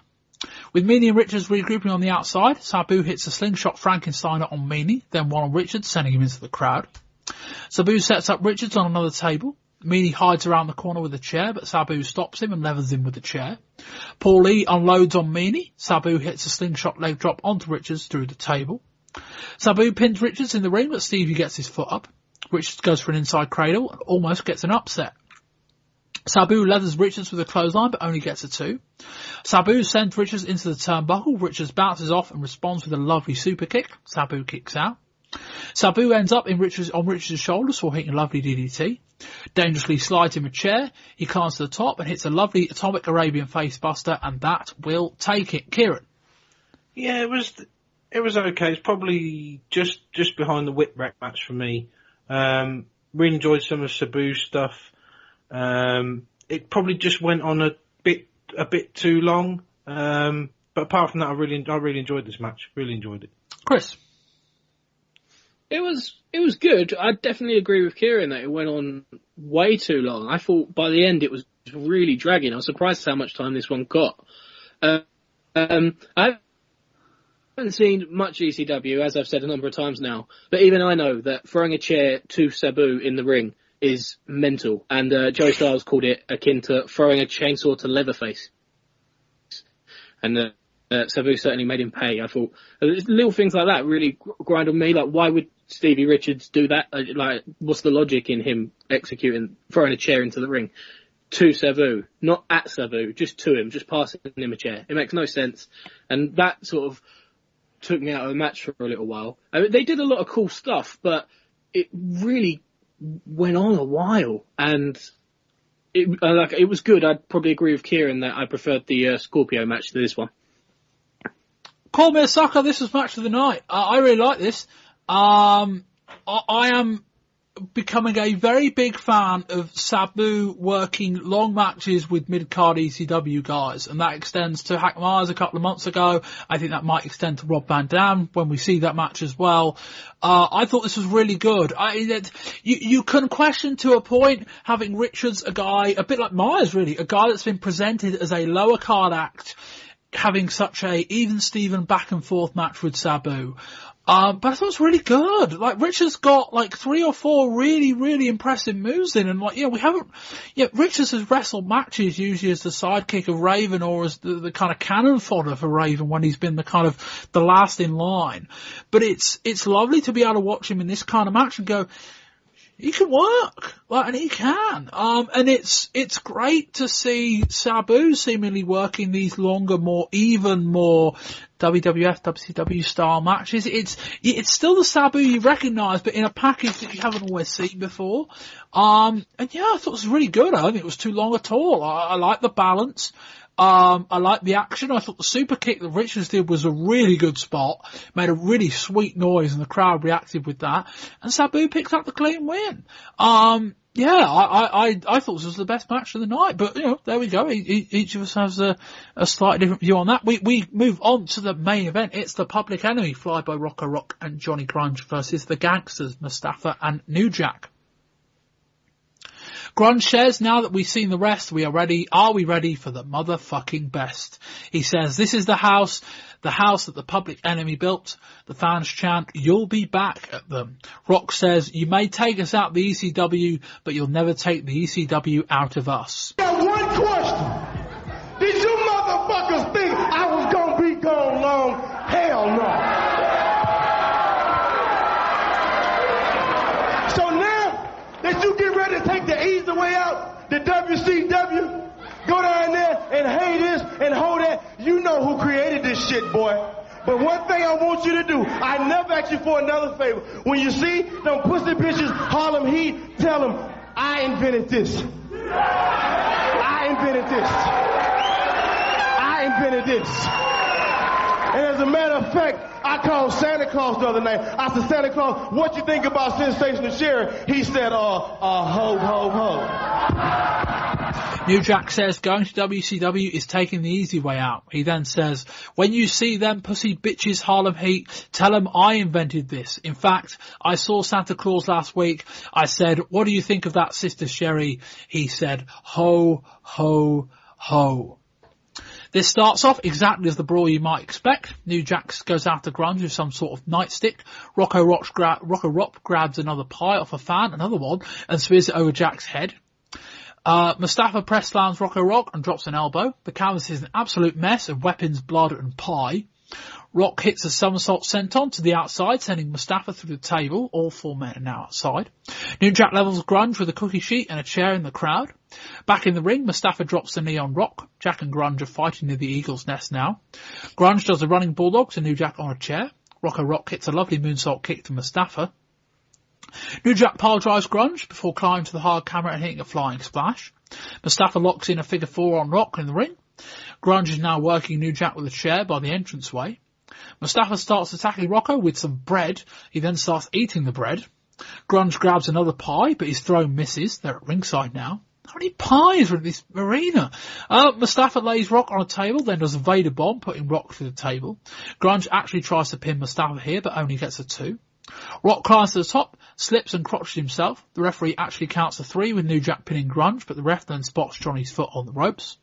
With Meanie and Richards regrouping on the outside, Sabu hits a slingshot Frankensteiner on Meanie, then one on Richards, sending him into the crowd. Sabu sets up Richards on another table. Meanie hides around the corner with a chair, but Sabu stops him and levers him with the chair. Paul Lee unloads on Meanie. Sabu hits a slingshot leg drop onto Richards through the table. Sabu pins Richards in the ring, but Stevie gets his foot up. Richards goes for an inside cradle and almost gets an upset. Sabu leathers Richards with a clothesline, but only gets a 2. Sabu sends Richards into the turnbuckle. Richards bounces off and responds with a lovely super kick. Sabu kicks out. Sabu ends up on Richards' shoulders for hitting a lovely DDT. Dangerously slides him a chair. He climbs to the top and hits a lovely atomic Arabian facebuster, and that will take it. Kieran. Yeah, it was okay. It's probably just behind the Whipwreck match for me. Really enjoyed some of Sabu's stuff. It probably just went on a bit too long. But apart from that, I really enjoyed this match. Really enjoyed it. Chris. It was good. I definitely agree with Kieran that it went on way too long. I thought by the end it was really dragging. I was surprised at how much time this one got. I haven't seen much ECW, as I've said a number of times now, but even I know that throwing a chair to Sabu in the ring is mental, and Joey Styles called it akin to throwing a chainsaw to Leatherface. And Sabu certainly made him pay. I thought little things like that really grind on me. Like, why would Stevie Richards do that? Like, what's the logic in him throwing a chair into the ring to Sabu, not at Sabu, just to him, just passing him a chair? It makes no sense, and that sort of took me out of the match for a little while. I mean, they did a lot of cool stuff, but it really went on a while, and it was good. I'd probably agree with Kieran that I preferred the Scorpio match to this one. Call me a sucker. This was match of the night. I really like this. I am becoming a very big fan of Sabu working long matches with mid-card ECW guys, and that extends to Hack Myers a couple of months ago. I think that might extend to Rob Van Dam when we see that match as well. I thought this was really good. You can question to a point having Richards, a guy, a bit like Myers really, a guy that's been presented as a lower card act, having such a even Steven back and forth match with Sabu. But I thought it was really good. Like, Richards got like 3 or 4 really, really impressive moves in, and Richards has wrestled matches usually as the sidekick of Raven or as the kind of cannon fodder for Raven when he's been the kind of the last in line. But it's lovely to be able to watch him in this kind of match and go, he can work, and he can. And it's great to see Sabu seemingly working these longer, even more WWF, WCW style matches. It's still the Sabu you recognise, but in a package that you haven't always seen before. And yeah, I thought it was really good. I don't think it was too long at all. I like the balance. I like the action. I thought the super kick that Richards did was a really good spot, made a really sweet noise, and the crowd reacted with that. And Sabu picked up the clean win. Yeah, I thought this was the best match of the night, but there we go. Each of us has a slightly different view on that. We move on to the main event. It's the Public Enemy, Flyboy Rocco Rock and Johnny Grunge versus the Gangsters, Mustafa and New Jack. Grunge says, now that we've seen the rest, are we ready for the motherfucking best? He says, this is the house that the Public Enemy built. The fans chant, you'll be back at them. Rock says, you may take us out the ECW, but you'll never take the ECW out of us. I got one question. Did you motherfuckers think I was gonna be gone long? Hell no. So now that you get ready to take the easy way out, the WCW, go down there and hey this and hold that. You know who created this shit, boy. But one thing I want you to do, I never ask you for another favor. When you see them pussy bitches, Harlem Heat, tell them, I invented this. I invented this. I invented this. And as a matter of fact, I called Santa Claus the other night. I said, Santa Claus, what you think about Sensational Sherry? He said, ho, ho, ho. New Jack says, going to WCW is taking the easy way out. He then says, when you see them pussy bitches Harlem Heat, tell them I invented this. In fact, I saw Santa Claus last week. I said, what do you think of that, Sister Sherry? He said, ho, ho, ho. This starts off exactly as the brawl you might expect. New Jack goes after Grunge with some sort of nightstick. Rocco Rock grabs another pie off a fan, another one, and spears it over Jack's head. Mustafa press slams Rocco Rock and drops an elbow. The canvas is an absolute mess of weapons, blood and pie. Rock hits a somersault senton to the outside, sending Mustafa through the table. All four men are now outside. New Jack levels Grunge with a cookie sheet and a chair in the crowd. Back in the ring, Mustafa drops the knee on Rock. Jack and Grunge are fighting near the Eagle's Nest now. Grunge does a running bulldog to New Jack on a chair. Rocco Rock hits a lovely moonsault kick to Mustafa. New Jack pile drives Grunge before climbing to the hard camera and hitting a flying splash. Mustafa locks in a figure four on Rock in the ring. Grunge is now working New Jack with a chair by the entranceway. Mustafa starts attacking Rocco with some bread. He then starts eating the bread. Grunge grabs another pie, but his throw misses. They're at ringside now. How many pies are in this arena? Mustafa lays Rock on a table, then does a Vader bomb, putting Rock through the table. Grunge actually tries to pin Mustafa here, but only gets a 2. Rock climbs to the top, slips and crotches himself. The referee actually counts to 3 with New Jack pinning Grunge, but the ref then spots Johnny's foot on the ropes.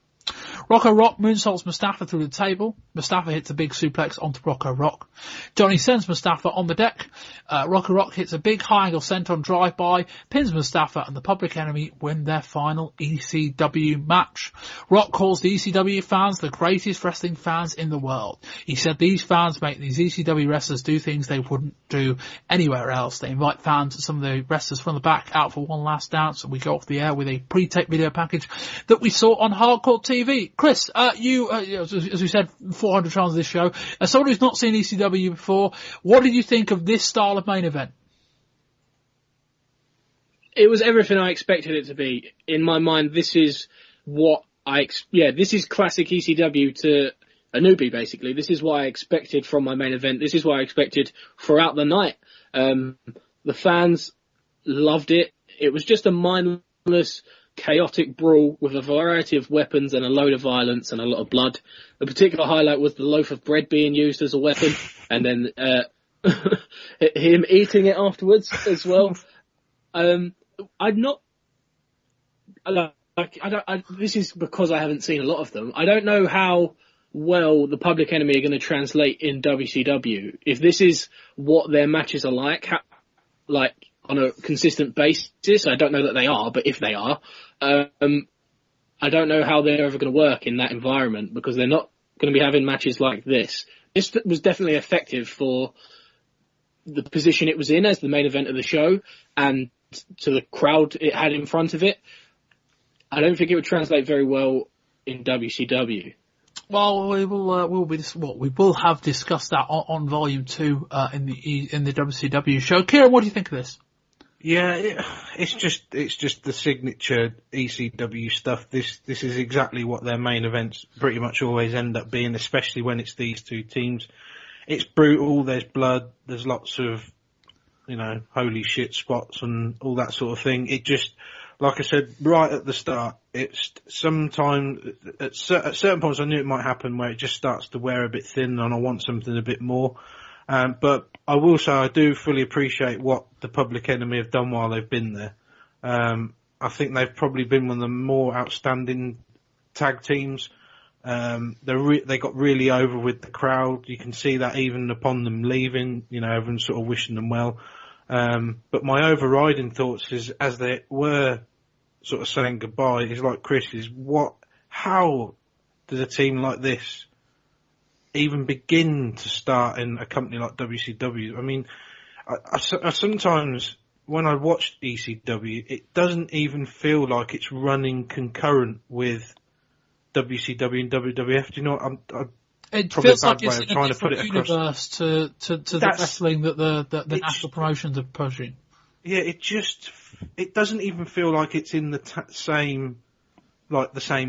Rocco Rock moonsaults Mustafa through the table. Mustafa hits a big suplex onto Rocco Rock. Johnny sends Mustafa on the deck. Rocco Rock hits a big high angle senton drive-by, pins Mustafa, and the Public Enemy win their final ECW match. Rock calls the ECW fans the greatest wrestling fans in the world. He said these fans make these ECW wrestlers do things they wouldn't do anywhere else. They invite fans, some of the wrestlers from the back, out for one last dance, and we go off the air with a pre-tape video package that we saw on Hardcore TV. Chris, you, as we said 400 times on this show, as someone who's not seen ECW before, what did you think of this style of main event? It was everything I expected it to be. In my mind, this is what this is classic ECW to a newbie, basically. This is what I expected from my main event. This is what I expected throughout the night. The fans loved it. It was just a mindless, chaotic brawl with a variety of weapons and a load of violence and a lot of blood. The particular highlight was the loaf of bread being used as a weapon, and then him eating it afterwards as well. This is because I haven't seen a lot of them. I don't know how well the Public Enemy are going to translate in WCW. If this is what their matches are like on a consistent basis, I don't know that they are, but if they are, I don't know how they're ever going to work in that environment, because they're not going to be having matches like this. This was definitely effective for the position it was in as the main event of the show, and to the crowd it had in front of it, I don't think it would translate very well in WCW. Well, we will have discussed that on Volume 2 in the WCW show. Kieran, what do you think of this? Yeah, it's just the signature ECW stuff. This is exactly what their main events pretty much always end up being, especially when it's these two teams. It's brutal. There's blood. There's lots of, holy shit spots and all that sort of thing. It just, like I said right at the start, it's sometimes at certain points I knew it might happen where it just starts to wear a bit thin, and I want something a bit more. But I will say I do fully appreciate what the Public Enemy have done while they've been there. I think they've probably been one of the more outstanding tag teams. They got really over with the crowd. You can see that even upon them leaving, everyone's sort of wishing them well. But my overriding thoughts is, as they were sort of saying goodbye, is like Chris, how does a team like this even begin to start in a company like WCW? I mean, I sometimes, when I watch ECW, it doesn't even feel like it's running concurrent with WCW and WWF. Do you know what it feels like it's in a different universe to the wrestling that the national promotions are pushing. Yeah, it doesn't even feel like it's in the same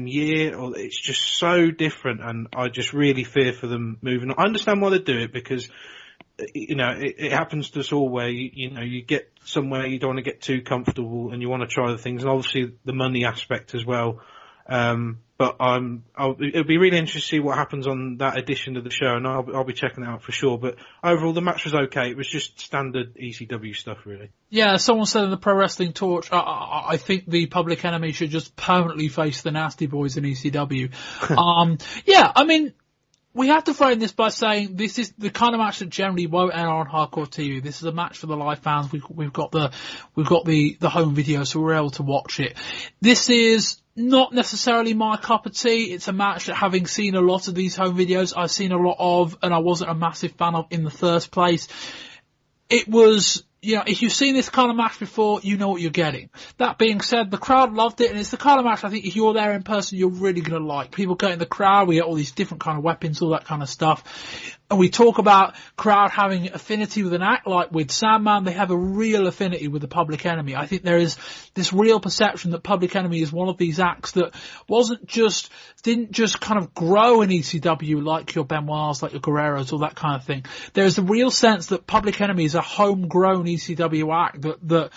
year, or it's just so different, and I just really fear for them moving on. I understand why they do it, because it happens to us all where you get somewhere, you don't want to get too comfortable and you want to try the things, and obviously the money aspect as well. But it'll be really interesting to see what happens on that edition of the show, and I'll be checking it out for sure. But overall, the match was okay. It was just standard ECW stuff, really. Yeah, someone said in the Pro Wrestling Torch, I think the Public Enemy should just permanently face the Nasty Boys in ECW. Yeah, I mean, we have to frame this by saying this is the kind of match that generally won't air on Hardcore TV. This is a match for the live fans. We've got the home video, so we're able to watch it. This is not necessarily my cup of tea. It's a match that, having seen a lot of these home videos, I've seen a lot of, and I wasn't a massive fan of in the first place. It was, if you've seen this kind of match before, you know what you're getting. That being said, the crowd loved it, and it's the kind of match I think if you're there in person, you're really going to like. People go in the crowd, we get all these different kind of weapons, all that kind of stuff. And we talk about crowd having affinity with an act, like with Sandman, they have a real affinity with the Public Enemy. I think there is this real perception that Public Enemy is one of these acts that didn't just kind of grow in ECW like your Benoits, like your Guerreros, all that kind of thing. There's a real sense that Public Enemy is a homegrown ECW act that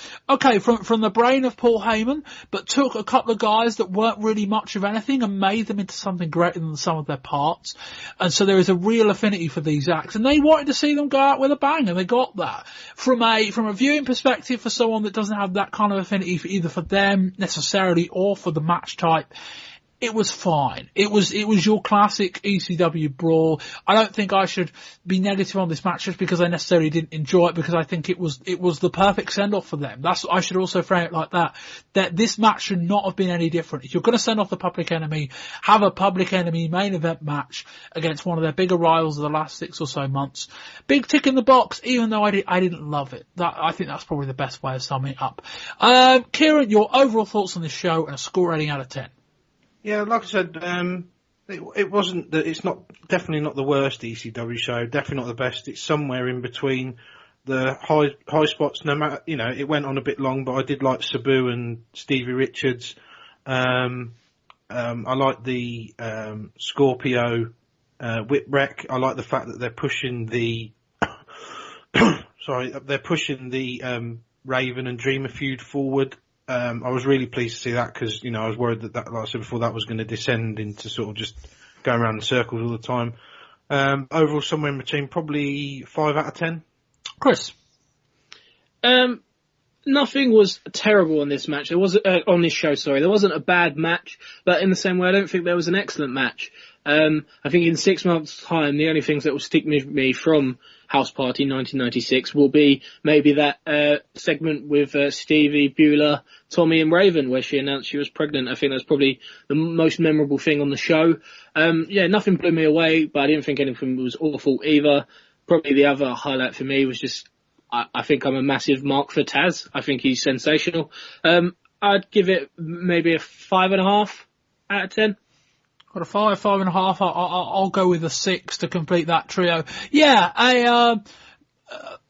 from the brain of Paul Heyman, but took a couple of guys that weren't really much of anything and made them into something greater than the sum of their parts. And so there is a real affinity for these acts, and they wanted to see them go out with a bang, and they got that. From a viewing perspective, for someone that doesn't have that kind of affinity for either for them necessarily or for the match type, it was fine. It was your classic ECW brawl. I don't think I should be negative on this match just because I necessarily didn't enjoy it, because I think it was the perfect send-off for them. I should also frame it like that this match should not have been any different. If you're going to send off the Public Enemy, have a Public Enemy main event match against one of their bigger rivals of the last 6 or so months. Big tick in the box, even though I didn't love it. I think that's probably the best way of summing it up. Kieran, your overall thoughts on this show and a score rating out of 10. Yeah, like I said, it wasn't. It's definitely not the worst ECW show. Definitely not the best. It's somewhere in between the high spots. No matter, it went on a bit long, but I did like Sabu and Stevie Richards. I like the Scorpio Whipwreck. I like the fact that they're pushing the Raven and Dreamer feud forward. I was really pleased to see that, because, I was worried that, like I said before, that was going to descend into sort of just going around in circles all the time. Overall, somewhere in between, probably 5 out of 10. Chris? Nothing was terrible on this match. On this show, sorry. There wasn't a bad match, but in the same way, I don't think there was an excellent match. I think in 6 months' time, the only things that will stick with me from House Party 1996 will be maybe that segment with Stevie, Beulah, Tommy and Raven, where she announced she was pregnant. I think that's probably the most memorable thing on the show. Nothing blew me away, but I didn't think anything was awful either. Probably the other highlight for me was just I think I'm a massive mark for Taz. I think he's sensational. I'd give it maybe a 5.5 out of 10. Got a 5.5. I'll go with a 6 to complete that trio. Yeah,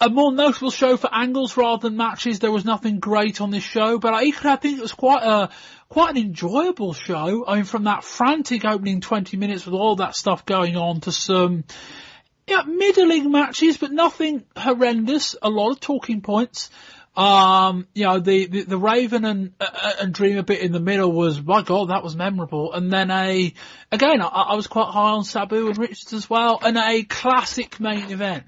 a more notable show for angles rather than matches. There was nothing great on this show, but equally I think it was quite an enjoyable show. I mean, from that frantic opening 20 minutes with all that stuff going on to some middling matches, but nothing horrendous. A lot of talking points. The Raven and Dreamer bit in the middle was, my God, that was memorable. And then I was quite high on Sabu and Richards as well, and a classic main event.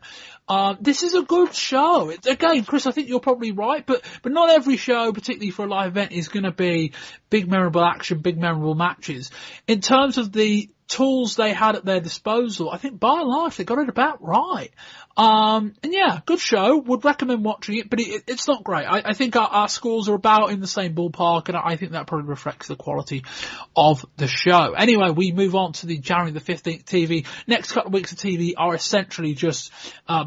This is a good show. Again, Chris, I think you're probably right, but not every show, particularly for a live event, is going to be big memorable action, big memorable matches. In terms of the tools they had at their disposal, I think by and large they got it about right. And yeah, good show. Would recommend watching it, but it's not great. I think our scores are about in the same ballpark, and I think that probably reflects the quality of the show. Anyway, we move on to the January the 15th TV. Next couple of weeks of TV are essentially just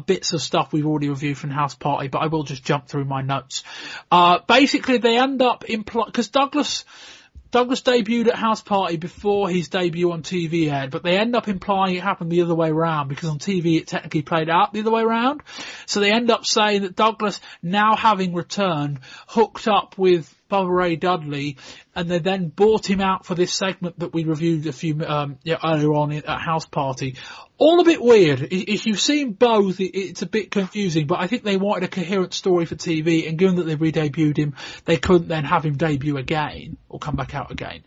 bits of stuff we've already reviewed from House Party, but I will just jump through my notes. Basically, they end up because Douglas debuted at House Party before his debut on TV aired, but they end up implying it happened the other way around because on TV it technically played out the other way around. So they end up saying that Douglas, now having returned, hooked up with Bubba Ray Dudley, and they then bought him out for this segment that we reviewed a few earlier on at House Party. All a bit weird. If you've seen both, it's a bit confusing, but I think they wanted a coherent story for TV, and given that they re-debuted him, they couldn't then have him debut again, or come back out again.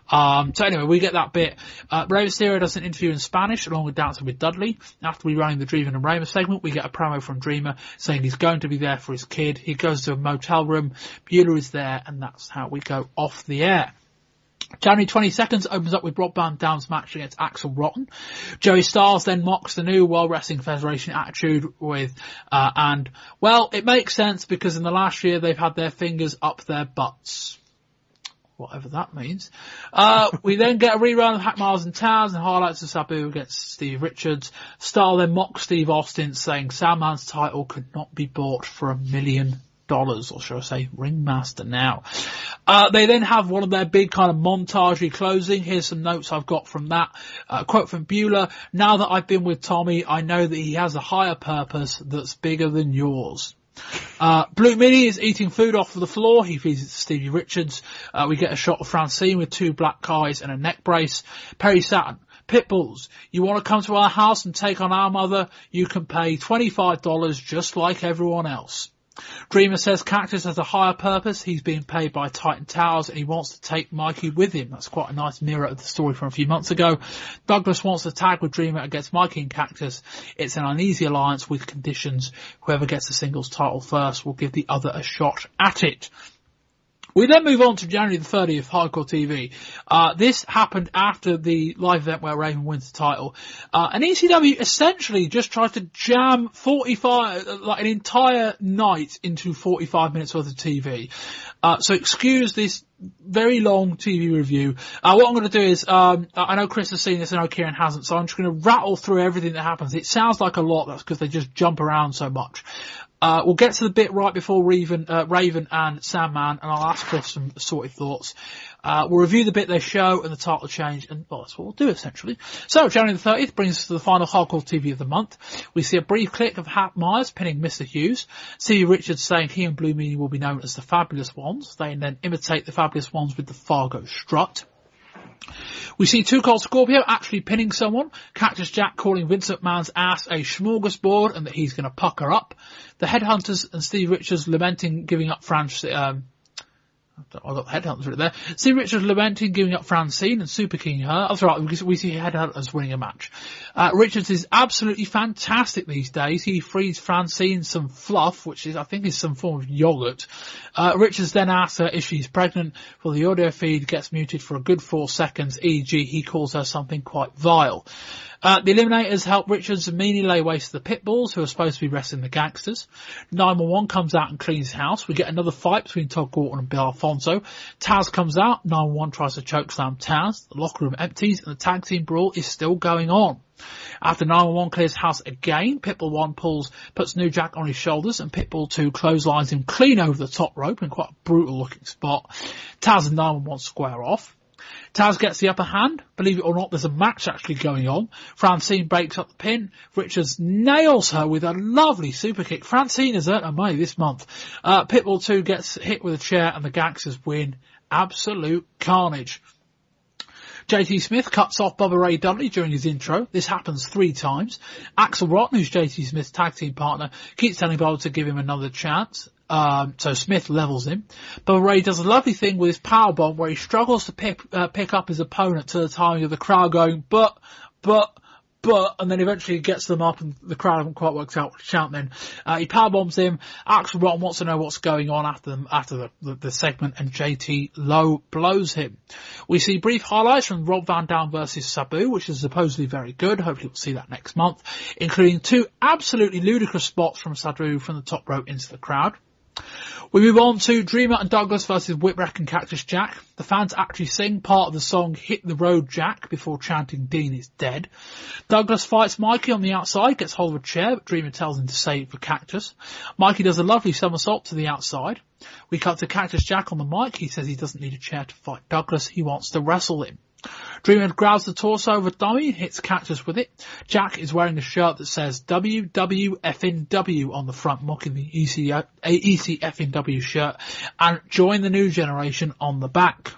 So anyway, we get that bit. Rey Mysterio does an interview in Spanish, along with Dancing with Dudley. After we run the Dreamer and Raymer segment, we get a promo from Dreamer saying he's going to be there for his kid. He goes to a motel room, Beulah is there, and that's how we go off the air. January 22nd opens up with Rob Van Dam's match against Axel Rotten. Joey Styles then mocks the new World Wrestling Federation attitude with, it makes sense because in the last year they've had their fingers up their butts. Whatever that means. We then get a rerun of Hack Miles and Towns and highlights of Sabu against Steve Richards. Style then mocks Steve Austin saying Sandman's title could not be bought for $1 million. Or shall I say, Ringmaster now. They then have one of their big kind of montage closing. Here's some notes I've got from that. Quote from Beulah, now that I've been with Tommy, I know that he has a higher purpose that's bigger than yours. Blue Mini is eating food off of the floor. He feeds it to Stevie Richards. We get a shot of Francine with 2 black eyes and a neck brace. Perry Saturn. Pitbulls, you want to come to our house and take on our mother? You can pay $25 just like everyone else. Dreamer says Cactus has a higher purpose. He's being paid by Titan Towers and he wants to take Mikey with him. That's quite a nice mirror of the story from a few months ago. Douglas wants to tag with Dreamer against Mikey and Cactus. It's an uneasy alliance with conditions. Whoever gets the singles title first will give the other a shot at it. We then move on to January the 30th, Hardcore TV. This happened after the live event where Raven wins the title. And ECW essentially just tried to jam an entire night into 45 minutes worth of TV. So excuse this very long TV review. What I'm going to do is, I know Chris has seen this, I know Kieran hasn't, so I'm just going to rattle through everything that happens. It sounds like a lot, that's because they just jump around so much. We'll get to the bit right before Raven and Sandman, and I'll ask Chris some assorted thoughts. We'll review the bit they show and the title change, and that's what we'll do essentially. So, January the 30th brings us to the final Hardcore TV of the month. We see a brief clip of Hat Myers pinning Mr. Hughes. Stevie Richards saying he and Blue Meanie will be known as the Fabulous Ones. They then imitate the Fabulous Ones with the Fargo strut. We see Too Cold Scorpio actually pinning someone. Cactus Jack calling Vince McMahon's ass a smorgasbord and that he's going to pucker up. The Headhunters and Steve Richards lamenting giving up Francine. I've got the Headhunters right there. Steve Richards lamenting giving up Francine and super kicking her. That's right, because we see Headhunters winning a match. Richards is absolutely fantastic these days. He frees Francine some fluff, which I think is some form of yogurt. Richards then asks her if she's pregnant. For the audio feed gets muted for a good 4 seconds, e.g. he calls her something quite vile. The Eliminators help Richards and Meanie lay waste to the Pitbulls, who are supposed to be wrestling the Gangsters. 911 comes out and cleans house. We get another fight between Todd Gorton and Bill Alfonso. Taz comes out. 911 tries to chokeslam Taz. The locker room empties, and the tag team brawl is still going on. After 911 clears house again, Pitbull 1 puts New Jack on his shoulders, and Pitbull 2 clotheslines him clean over the top rope in quite a brutal looking spot. Taz and 911 square off. Taz gets the upper hand. Believe it or not, there's a match actually going on. Francine breaks up the pin. Richards nails her with a lovely super kick. Francine has earned her money this month. Pitbull 2 gets hit with a chair, and the Gangsters win. Absolute carnage. JT Smith cuts off Bubba Ray Dudley during his intro. This happens 3 times. Axel Rotten, who's JT Smith's tag team partner, keeps telling Bubba to give him another chance. So Smith levels him. Bubba Ray does a lovely thing with his powerbomb where he struggles to pick up his opponent to the timing of the crowd going, but, and then eventually gets them up, and the crowd haven't quite worked out what to chant then. He powerbombs him. Axel Rotten wants to know what's going on after the segment, and JT low blows him. We see brief highlights from Rob Van Dam versus Sabu, which is supposedly very good. Hopefully we'll see that next month, including 2 absolutely ludicrous spots from Sabu from the top rope into the crowd. We move on to Dreamer and Douglas versus Whipwreck and Cactus Jack. The fans actually sing part of the song Hit the Road Jack before chanting Dean is dead. Douglas fights Mikey on the outside, gets hold of a chair, but Dreamer tells him to save for Cactus. Mikey does a lovely somersault to the outside. We cut to Cactus Jack on the mic. He says he doesn't need a chair to fight Douglas. He wants to wrestle him. Dreamer grabs the torso of a dummy and hits Cactus with it. Jack is wearing a shirt that says WWFNW on the front, mocking the ECFNW shirt, and Join the New Generation on the back.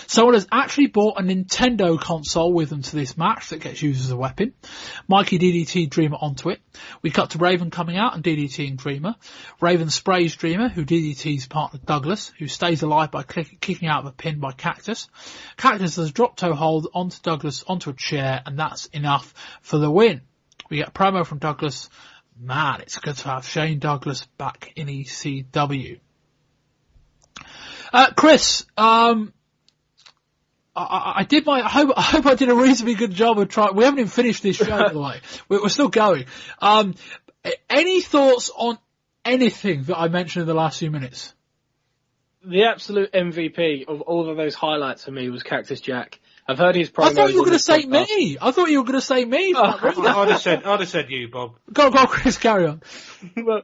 Someone has actually bought a Nintendo console with them to this match that gets used as a weapon. Mikey DDT Dreamer onto it. We cut to Raven coming out and DDTing Dreamer. Raven sprays Dreamer, who DDT's partner Douglas, who stays alive by kicking out of a pin by Cactus. Cactus does a drop toe hold onto Douglas onto a chair, and that's enough for the win. We get a promo from Douglas. Man, it's good to have Shane Douglas back in ECW. Chris, I hope I did a reasonably good job of trying. We haven't even finished this show, by the way. We're still going. Any thoughts on anything that I mentioned in the last few minutes? The absolute MVP of all of those highlights for me was Cactus Jack. I've heard his promos. I thought you were going to say me. I'd have said you, Bob. Go on, Chris, carry on. Well,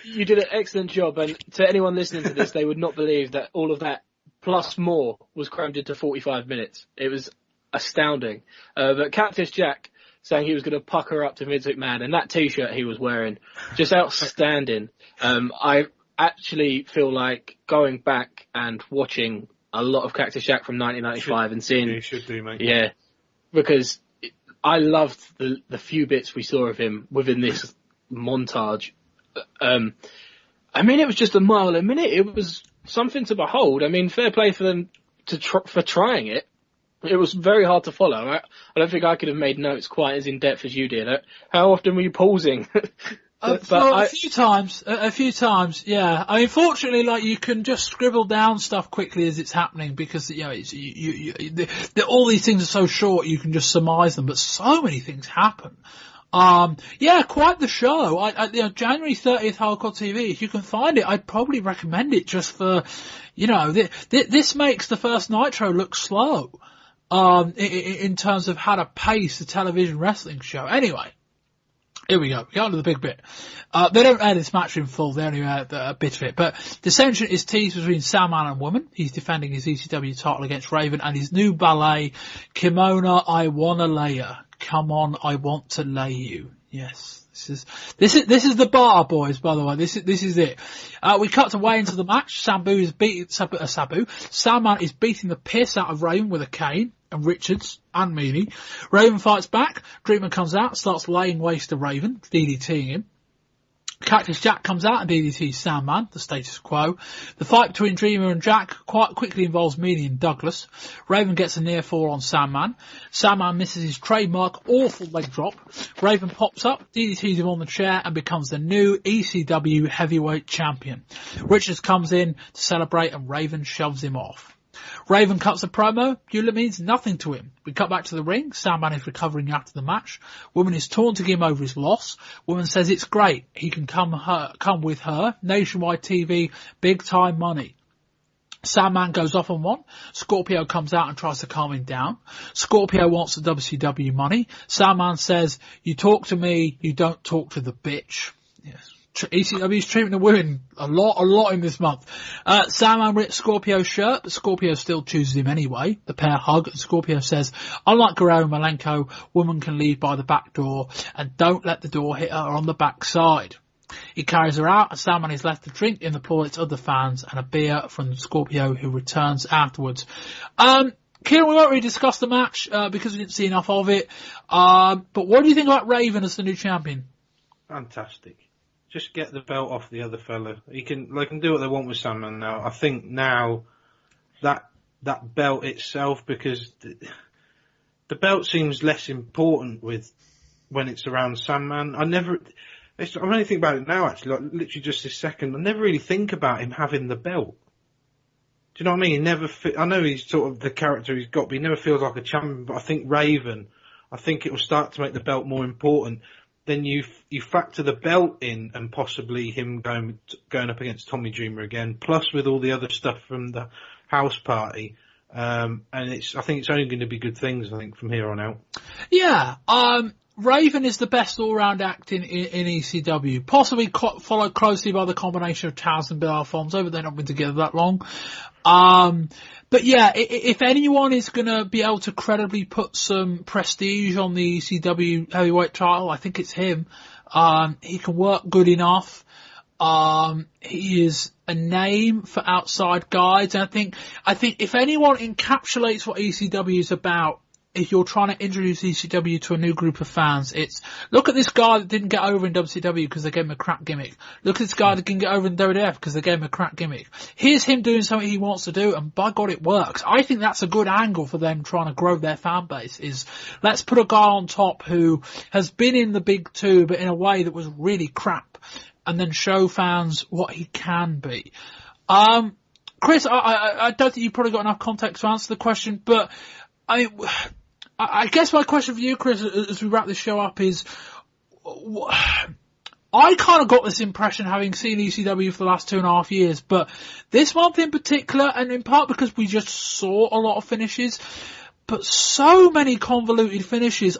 you did an excellent job, and to anyone listening to this, they would not believe that all of that plus more was crammed into 45 minutes. It was astounding. But Cactus Jack saying he was going to pucker up to Vince McMahon, and that t-shirt he was wearing, just outstanding. I actually feel like going back and watching a lot of Cactus Jack from 1995 and seeing... You should do, mate. Yeah, because I loved the few bits we saw of him within this montage. I mean, it was just a mile a minute. It was something to behold. I mean, fair play for them for trying it. It was very hard to follow. I don't think I could have made notes quite as in depth as you did. How often were you pausing? A few times, yeah. I mean, fortunately, like, you can just scribble down stuff quickly as it's happening because, you know, all these things are so short, you can just surmise them, but so many things happen. Yeah, quite the show. January 30th Hardcore TV, if you can find it, I'd probably recommend it just for, you know, this makes the first Nitro look slow, in terms of how to pace a television wrestling show. Anyway. Here we go. We go on to the big bit. They don't air this match in full. They only air a bit of it. But the dissension is teased between Sandman and Woman. He's defending his ECW title against Raven and his new ballet, Kimona, I Wanna Lay Ya. Come on, I want to lay you. Yes. This is the bar, boys, by the way. This is it. We cut away into the match. Sandman is beating the piss out of Raven with a cane, and Richards and Meanie. Raven fights back. Dreamer comes out, starts laying waste to Raven, DDTing him. Cactus Jack comes out and DDTs Sandman, the status quo. The fight between Dreamer and Jack quite quickly involves Meanie and Douglas. Raven gets a near fall on Sandman. Sandman misses his trademark awful leg drop. Raven pops up, DDTs him on the chair and becomes the new ECW heavyweight champion. Richards comes in to celebrate and Raven shoves him off. Raven cuts a promo. Beulah means nothing to him. We cut back to the ring. Sandman is recovering after the match. Woman is taunting him over his loss. Woman says it's great. He can come with her. Nationwide TV, big time money. Sandman goes off on one. Scorpio comes out and tries to calm him down. Scorpio wants the WCW money. Sandman says, you talk to me, you don't talk to the bitch. Yes. ECW's treating the women a lot in this month. Sandman rips Scorpio's shirt, but Scorpio still chooses him anyway. The pair hug, and Scorpio says, unlike Guerrero and Malenko, woman can leave by the back door, and don't let the door hit her on the back side. He carries her out, and Sandman is left to drink in the toilets of the fans, and a beer from Scorpio, who returns afterwards. Kieran, we won't really discuss the match, because we didn't see enough of it. But what do you think about Raven as the new champion? Fantastic. Just get the belt off the other fella. They can do what they want with Sandman now. I think now that belt itself, because the belt seems less important when it's around Sandman. I'm only thinking about it now, actually, like literally just this second. I never really think about him having the belt. Do you know what I mean? I know he's sort of the character he's got, but he never feels like a champion. But I think Raven, it will start to make the belt more important. Then you factor the belt in, and possibly him going up against Tommy Dreamer again, plus with all the other stuff from the house party. And I think it's only going to be good things, I think, from here on out. Yeah. Raven is the best all-round act in ECW, possibly followed closely by the combination of Taz and Bill Alfonso, but they've not been together that long. But yeah, if anyone is going to be able to credibly put some prestige on the ECW heavyweight title, I think it's him. He can work good enough. He is a name for outside guys. And I think if anyone encapsulates what ECW is about, if you're trying to introduce ECW to a new group of fans, it's, look at this guy that didn't get over in WCW because they gave him a crap gimmick. Look at this guy that didn't get over in WWF because they gave him a crap gimmick. Here's him doing something he wants to do, and by God, it works. I think that's a good angle for them trying to grow their fan base, is let's put a guy on top who has been in the big two, but in a way that was really crap, and then show fans what he can be. Chris, I don't think you've probably got enough context to answer the question, but I guess my question for you, Chris, as we wrap this show up is, I kind of got this impression having seen ECW for the last 2.5 years, but this month in particular, and in part because we just saw a lot of finishes, but so many convoluted finishes.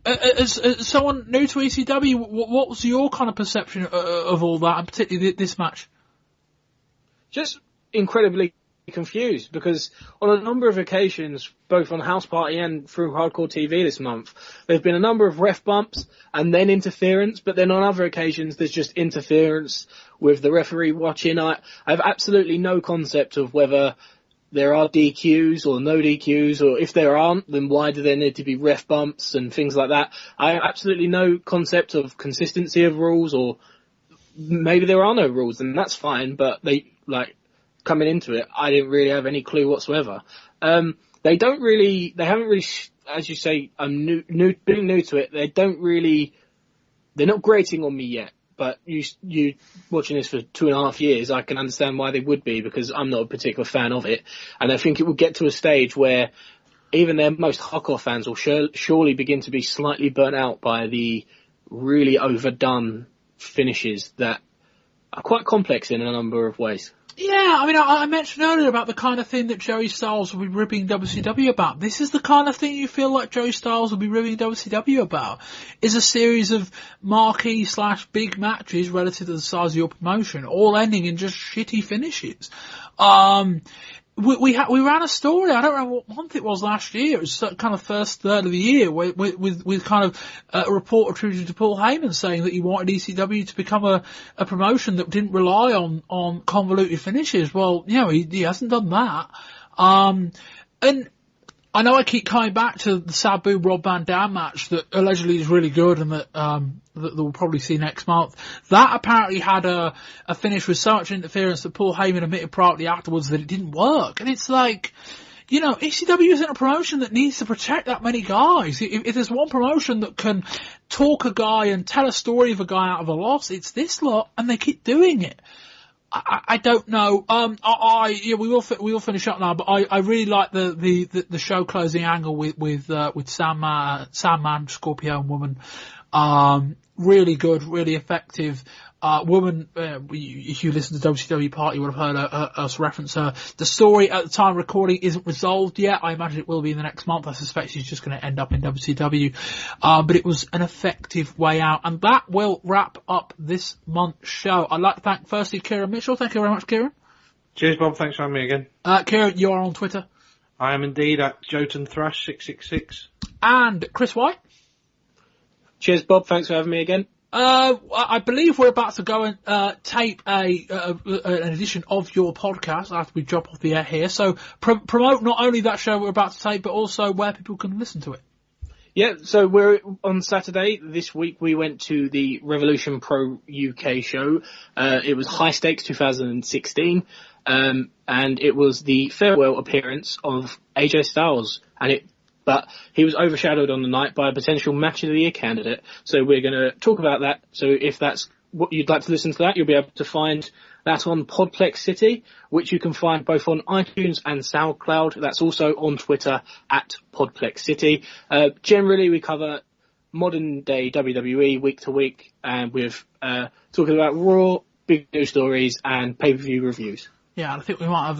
As someone new to ECW, what was your kind of perception of all that, and particularly this match? Just incredibly confused, because on a number of occasions, both on House Party and through Hardcore TV this month, there have been a number of ref bumps and then interference, but then on other occasions there's just interference with the referee watching. I have absolutely no concept of whether there are DQs or no DQs, or if there aren't, then why do there need to be ref bumps and things like that. I have absolutely no concept of consistency of rules, or maybe there are no rules, and that's fine, but coming into it, I didn't really have any clue whatsoever. They haven't really, as you say, I'm being new to it. They're not grating on me yet, but you watching this for 2.5 years, I can understand why they would be, because I'm not a particular fan of it. And I think it will get to a stage where even their most hardcore fans will surely begin to be slightly burnt out by the really overdone finishes that are quite complex in a number of ways. Yeah, I mentioned earlier about the kind of thing that Joey Styles will be ripping WCW about. This is the kind of thing you feel like Joey Styles will be ripping WCW about, is a series of marquee/big matches relative to the size of your promotion, all ending in just shitty finishes. We ran a story, I don't remember what month it was last year, it was kind of first third of the year, with kind of a report attributed to Paul Heyman saying that he wanted ECW to become a promotion that didn't rely on convoluted finishes. Well, he hasn't done that. And I know I keep coming back to the Sabu Rob Van Dam match that allegedly is really good and that we'll probably see next month. That apparently had a finish with so much interference that Paul Heyman admitted privately afterwards that it didn't work. And it's like, ECW isn't a promotion that needs to protect that many guys. If there's one promotion that can talk a guy and tell a story of a guy out of a loss, it's this lot, and they keep doing it. I don't know. We will finish up now, but I really like the show closing angle with Sandman, Scorpio and Woman. Really good, really effective. Woman, if you listen to WCW Part, you would have heard us reference her. The story at the time of recording isn't resolved yet. I imagine it will be in the next month. I suspect she's just going to end up in WCW. But it was an effective way out. And that will wrap up this month's show. I'd like to thank, firstly, Kieran Mitchell. Thank you very much, Kieran. Cheers, Bob. Thanks for having me again. Kieran, you are on Twitter. I am indeed at JotunThrash666. And Chris White. Cheers, Bob. Thanks for having me again. I believe we're about to go and tape an edition of your podcast after we drop off the air here. So promote not only that show we're about to tape, but also where people can listen to it. Yeah, so we're on Saturday. This week we went to the Revolution Pro UK show. It was High Stakes 2016, and it was the farewell appearance of AJ Styles, but he was overshadowed on the night by a potential Match of the Year candidate. So we're going to talk about that. So if that's what you'd like to listen to that, you'll be able to find that on Podplex City, which you can find both on iTunes and SoundCloud. That's also on Twitter at Podplex City. Generally, we cover modern day WWE week to week, and we're talking about Raw, big news stories, and pay-per-view reviews. Yeah, I think we might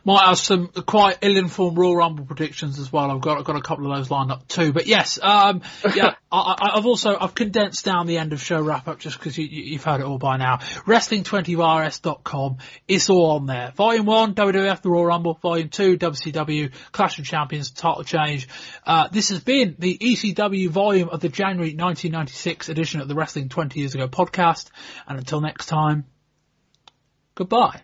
have some quite ill-informed Royal Rumble predictions as well. I've got a couple of those lined up too. But yes, yeah, I've condensed down the end of show wrap-up just because you've heard it all by now. Wrestling20rs.com, it's all on there. Volume 1, WWF, the Royal Rumble. Volume 2, WCW, Clash of Champions, title change. This has been the ECW volume of the January 1996 edition of the Wrestling 20 Years Ago podcast. And until next time, goodbye.